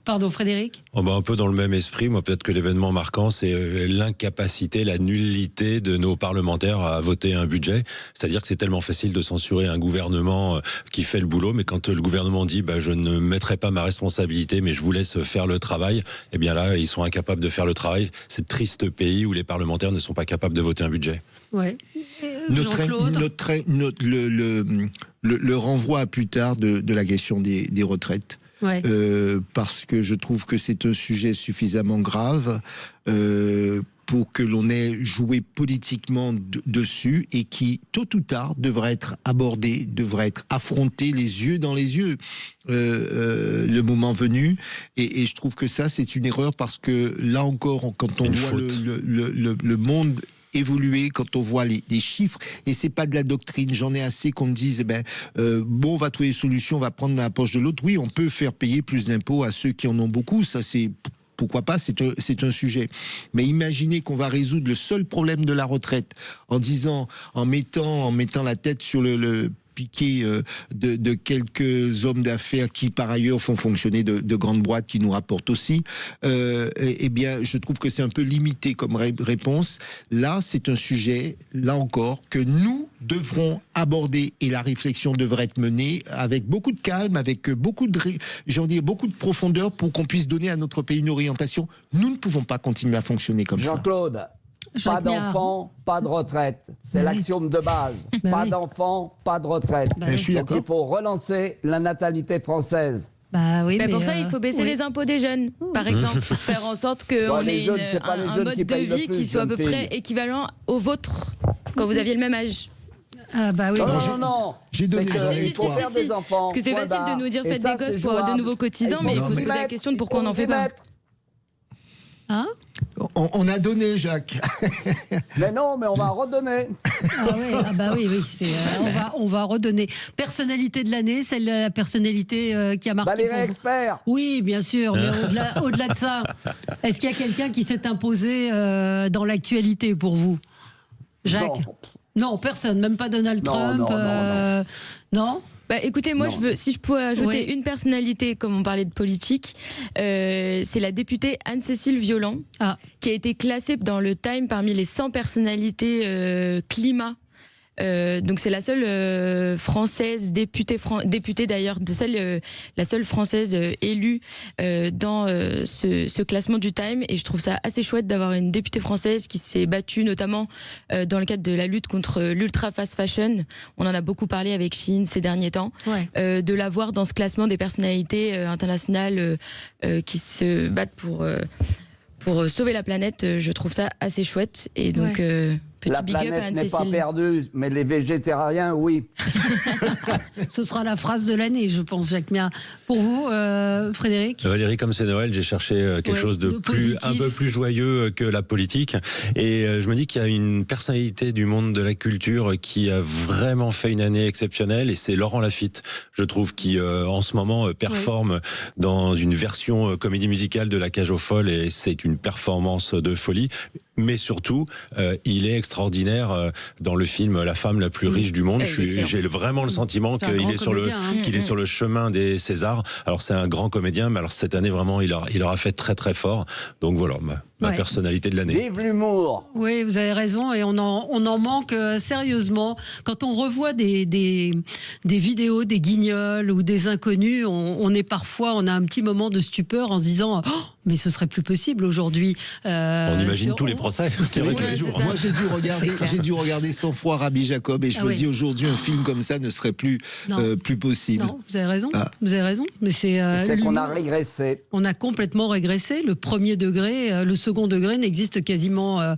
pardon Frédéric. Un peu dans le même esprit, moi peut-être que l'événement marquant c'est l'incapacité, la nullité de nos parlementaires à voter un budget. C'est-à-dire que c'est tellement facile de censurer un gouvernement qui fait le boulot, mais quand le gouvernement dit je ne mettrai pas ma responsabilité mais je vous laisse faire le travail, eh bien là ils sont incapables de faire le travail. C'est un triste pays où les parlementaires ne sont pas capables de voter un budget. Ouais. Le renvoi à plus tard de la question des retraites. Ouais. Parce que je trouve que c'est un sujet suffisamment grave pour que l'on ait joué politiquement dessus et qui, tôt ou tard, devrait être abordé, devrait être affronté les yeux dans les yeux le moment venu. Et je trouve que ça, c'est une erreur parce que, là encore, quand on voit le monde évoluer, quand on voit les chiffres, et c'est pas de la doctrine, j'en ai assez qu'on me dise on va trouver des solutions, on va prendre dans la poche de l'autre. Oui, on peut faire payer plus d'impôts à ceux qui en ont beaucoup, ça c'est pourquoi pas, c'est un sujet. Mais imaginez qu'on va résoudre le seul problème de la retraite en mettant la tête sur le expliqué de quelques hommes d'affaires qui, par ailleurs, font fonctionner de grandes boîtes qui nous rapportent aussi, eh bien, je trouve que c'est un peu limité comme réponse. Là, c'est un sujet, là encore, que nous devrons aborder et la réflexion devrait être menée avec beaucoup de calme, avec beaucoup de profondeur pour qu'on puisse donner à notre pays une orientation. Nous ne pouvons pas continuer à fonctionner comme ça. Jean-Claude, pas d'enfants, pas de retraite. C'est l'axiome de base. Pas d'enfants, pas de retraite. Je suis d'accord. Donc il faut relancer la natalité française. Bah oui, mais pour ça, il faut baisser les impôts des jeunes, par exemple, pour faire en sorte qu'on ait un mode de vie qui soit à peu près équivalent au vôtre quand vous aviez le même âge. Ah bah oui. Non. J'ai donné il faut faire des enfants. Parce que c'est facile de nous dire faites des gosses pour de nouveaux cotisants, mais il faut se poser la question de pourquoi on n'en fait pas. Hein ? On a donné, Jacques. Mais non, mais on va redonner. On va redonner. Personnalité de l'année, c'est la personnalité qui a marqué. Valérie Expert. Oui, bien sûr, mais au-delà de ça, est-ce qu'il y a quelqu'un qui s'est imposé dans l'actualité pour vous, Jacques ? Non, personne, même pas Donald Trump. Non. Bah, écoutez, moi, si je pouvais ajouter une personnalité, comme on parlait de politique, c'est la députée Anne-Cécile Violent, qui a été classée dans le Time parmi les 100 personnalités climat. Donc c'est la seule française députée d'ailleurs, la seule française élue dans ce classement du Time, et je trouve ça assez chouette d'avoir une députée française qui s'est battue notamment dans le cadre de la lutte contre l'ultra fast fashion. On en a beaucoup parlé avec Shein ces derniers temps, de la voir dans ce classement des personnalités internationales qui se battent pour sauver la planète. Je trouve ça assez chouette, et donc la planète n'est pas perdue, mais les végétariens, oui. Ce sera la phrase de l'année, je pense, Jacques Mia. Pour vous, Frédéric ? Valérie, comme c'est Noël, j'ai cherché quelque chose de un peu plus joyeux que la politique. Et je me dis qu'il y a une personnalité du monde de la culture qui a vraiment fait une année exceptionnelle, et c'est Laurent Lafitte, je trouve, qui en ce moment performe dans une version comédie musicale de La Cage aux Folles, et c'est une performance de folie. Mais surtout, il est extraordinaire dans le film La femme la plus riche du monde. J'ai vraiment le sentiment qu'il est sur le chemin des Césars. Alors c'est un grand comédien, mais alors cette année vraiment il aura fait très très fort. Donc voilà ma personnalité de l'année. Vive l'humour. Oui, vous avez raison, et on en manque sérieusement. Quand on revoit des vidéos, des guignols ou des inconnus, on a un petit moment de stupeur en se disant mais ce serait plus possible aujourd'hui. On imagine tous les procès. C'est vrai tous les jours. Moi j'ai dû regarder 100 fois Rabbi Jacob, et je me dis aujourd'hui un film comme ça ne serait plus possible. Non, vous avez raison. Vous avez raison. Mais c'est qu'on a régressé. On a complètement régressé. Le premier degré, le second degré n'existe quasiment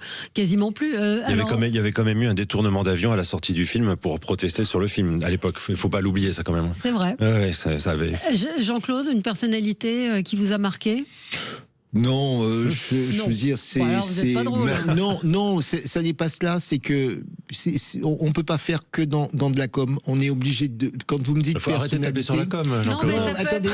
plus. Il y avait quand même eu un détournement d'avion à la sortie du film pour protester sur le film à l'époque. Il ne faut pas l'oublier, ça quand même. C'est vrai. Ouais, ça avait. Jean-Claude, une personnalité qui vous a marqué ? Non, je veux dire, c'est non, ça n'est pas cela. C'est que on peut pas faire que dans de la com. On est obligé de. Quand vous me dites faut arrêter de taper sur la com, Jean-Claude.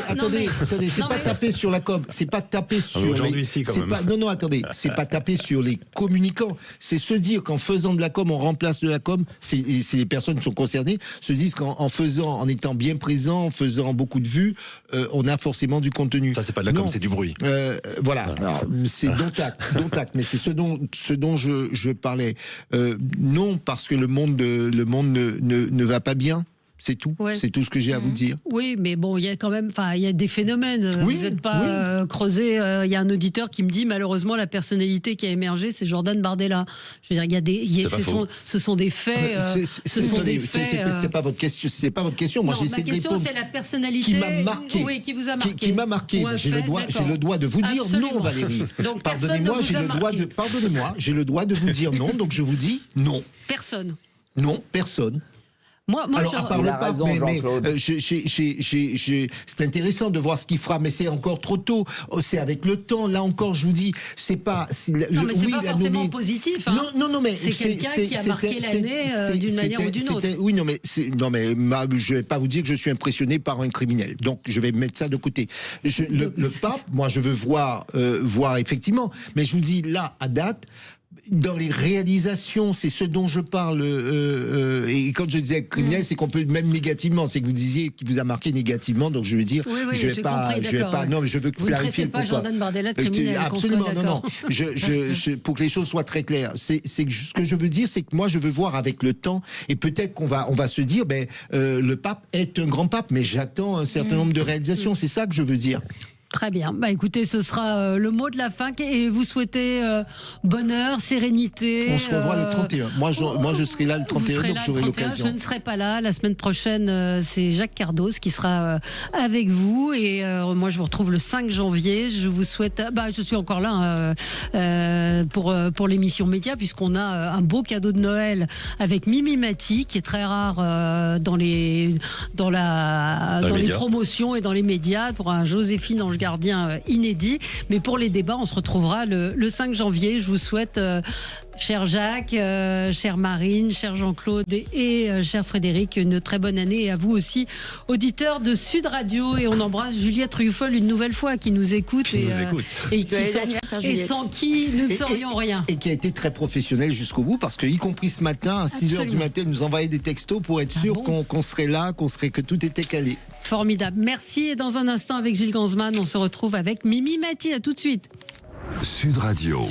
Attendez, c'est pas taper sur la com. C'est pas taper sur. Aujourd'hui, si, quand même. Non, attendez, c'est pas taper sur les communicants. C'est se dire qu'en faisant de la com, on remplace de la com. C'est les personnes qui sont concernées se disent en étant bien présent, en faisant beaucoup de vues, on a forcément du contenu. Ça, c'est pas de la com, c'est du bruit. Voilà, c'est dont acte, mais c'est ce dont je parlais. Non, parce que le monde ne va pas bien. C'est tout. C'est tout ce que j'ai à vous dire. Oui, mais bon, il y a quand même, il y a des phénomènes. Vous n'êtes pas creusé. Il y a un auditeur qui me dit malheureusement la personnalité qui a émergé, c'est Jordan Bardella. Je veux dire, ce sont des faits. C'est pas votre question. C'est pas votre question. Moi, j'ai essayé de répondre. Ma question, c'est la personnalité qui m'a marqué. Oui, qui vous a marqué. Qui m'a marqué. J'ai le droit de vous dire non, Valérie. Donc, pardonnez-moi, j'ai le droit de vous dire non. Donc je vous dis non. Personne. Non, personne. Alors, à part le pape, c'est intéressant de voir ce qu'il fera, mais c'est encore trop tôt. C'est avec le temps. Là encore, je vous dis, c'est pas. Non, mais c'est pas forcément positif. Hein. Non, mais c'est quelqu'un qui a marqué l'année d'une manière ou d'une autre. Oui, mais je vais pas vous dire que je suis impressionné par un criminel. Donc, je vais mettre ça de côté. Le pape, moi, je veux voir effectivement. Mais je vous dis là, à date. dans les réalisations, c'est ce dont je parle. Et quand je disais criminel, c'est qu'on peut même négativement. C'est que vous disiez qu'il vous a marqué négativement. Donc je veux dire, je vais pas. Non, mais je veux clarifier le pourquoi. Vous ne traitez pas Jordan Bardella de criminel. Absolument, non. Pour que les choses soient très claires, c'est que ce que je veux dire, c'est que moi, je veux voir avec le temps, et peut-être qu'on va se dire, le pape est un grand pape, mais j'attends un certain nombre de réalisations. C'est ça que je veux dire. Très bien. Écoutez, ce sera le mot de la fin. Et vous souhaitez bonheur, sérénité. On se revoit le 31. Moi, je serai là le 31, donc j'aurai l'occasion. Je ne serai pas là. La semaine prochaine, c'est Jacques Cardos qui sera avec vous. Et moi, je vous retrouve le 5 janvier. Je vous souhaite... je suis encore là pour l'émission Média, puisqu'on a un beau cadeau de Noël avec Mimi Mati, qui est très rare dans les promotions et dans les médias, pour un Joséphine Ange Gardien inédit. Mais pour les débats, on se retrouvera le 5 janvier. Je vous souhaite, cher Jacques, chère Marine, cher Jean-Claude et cher Frédéric, une très bonne année. Et à vous aussi, auditeurs de Sud Radio. Et on embrasse Juliette Rufol une nouvelle fois, qui nous écoute. Et sans qui nous ne saurions rien. Et qui a été très professionnelle jusqu'au bout, parce que, y compris ce matin, à 6h du matin, nous envoyait des textos pour être sûr qu'on serait là, que tout était calé. Formidable. Merci. Et dans un instant, avec Gilles Gansman, on se retrouve avec Mimi Mati. À tout de suite. Sud Radio.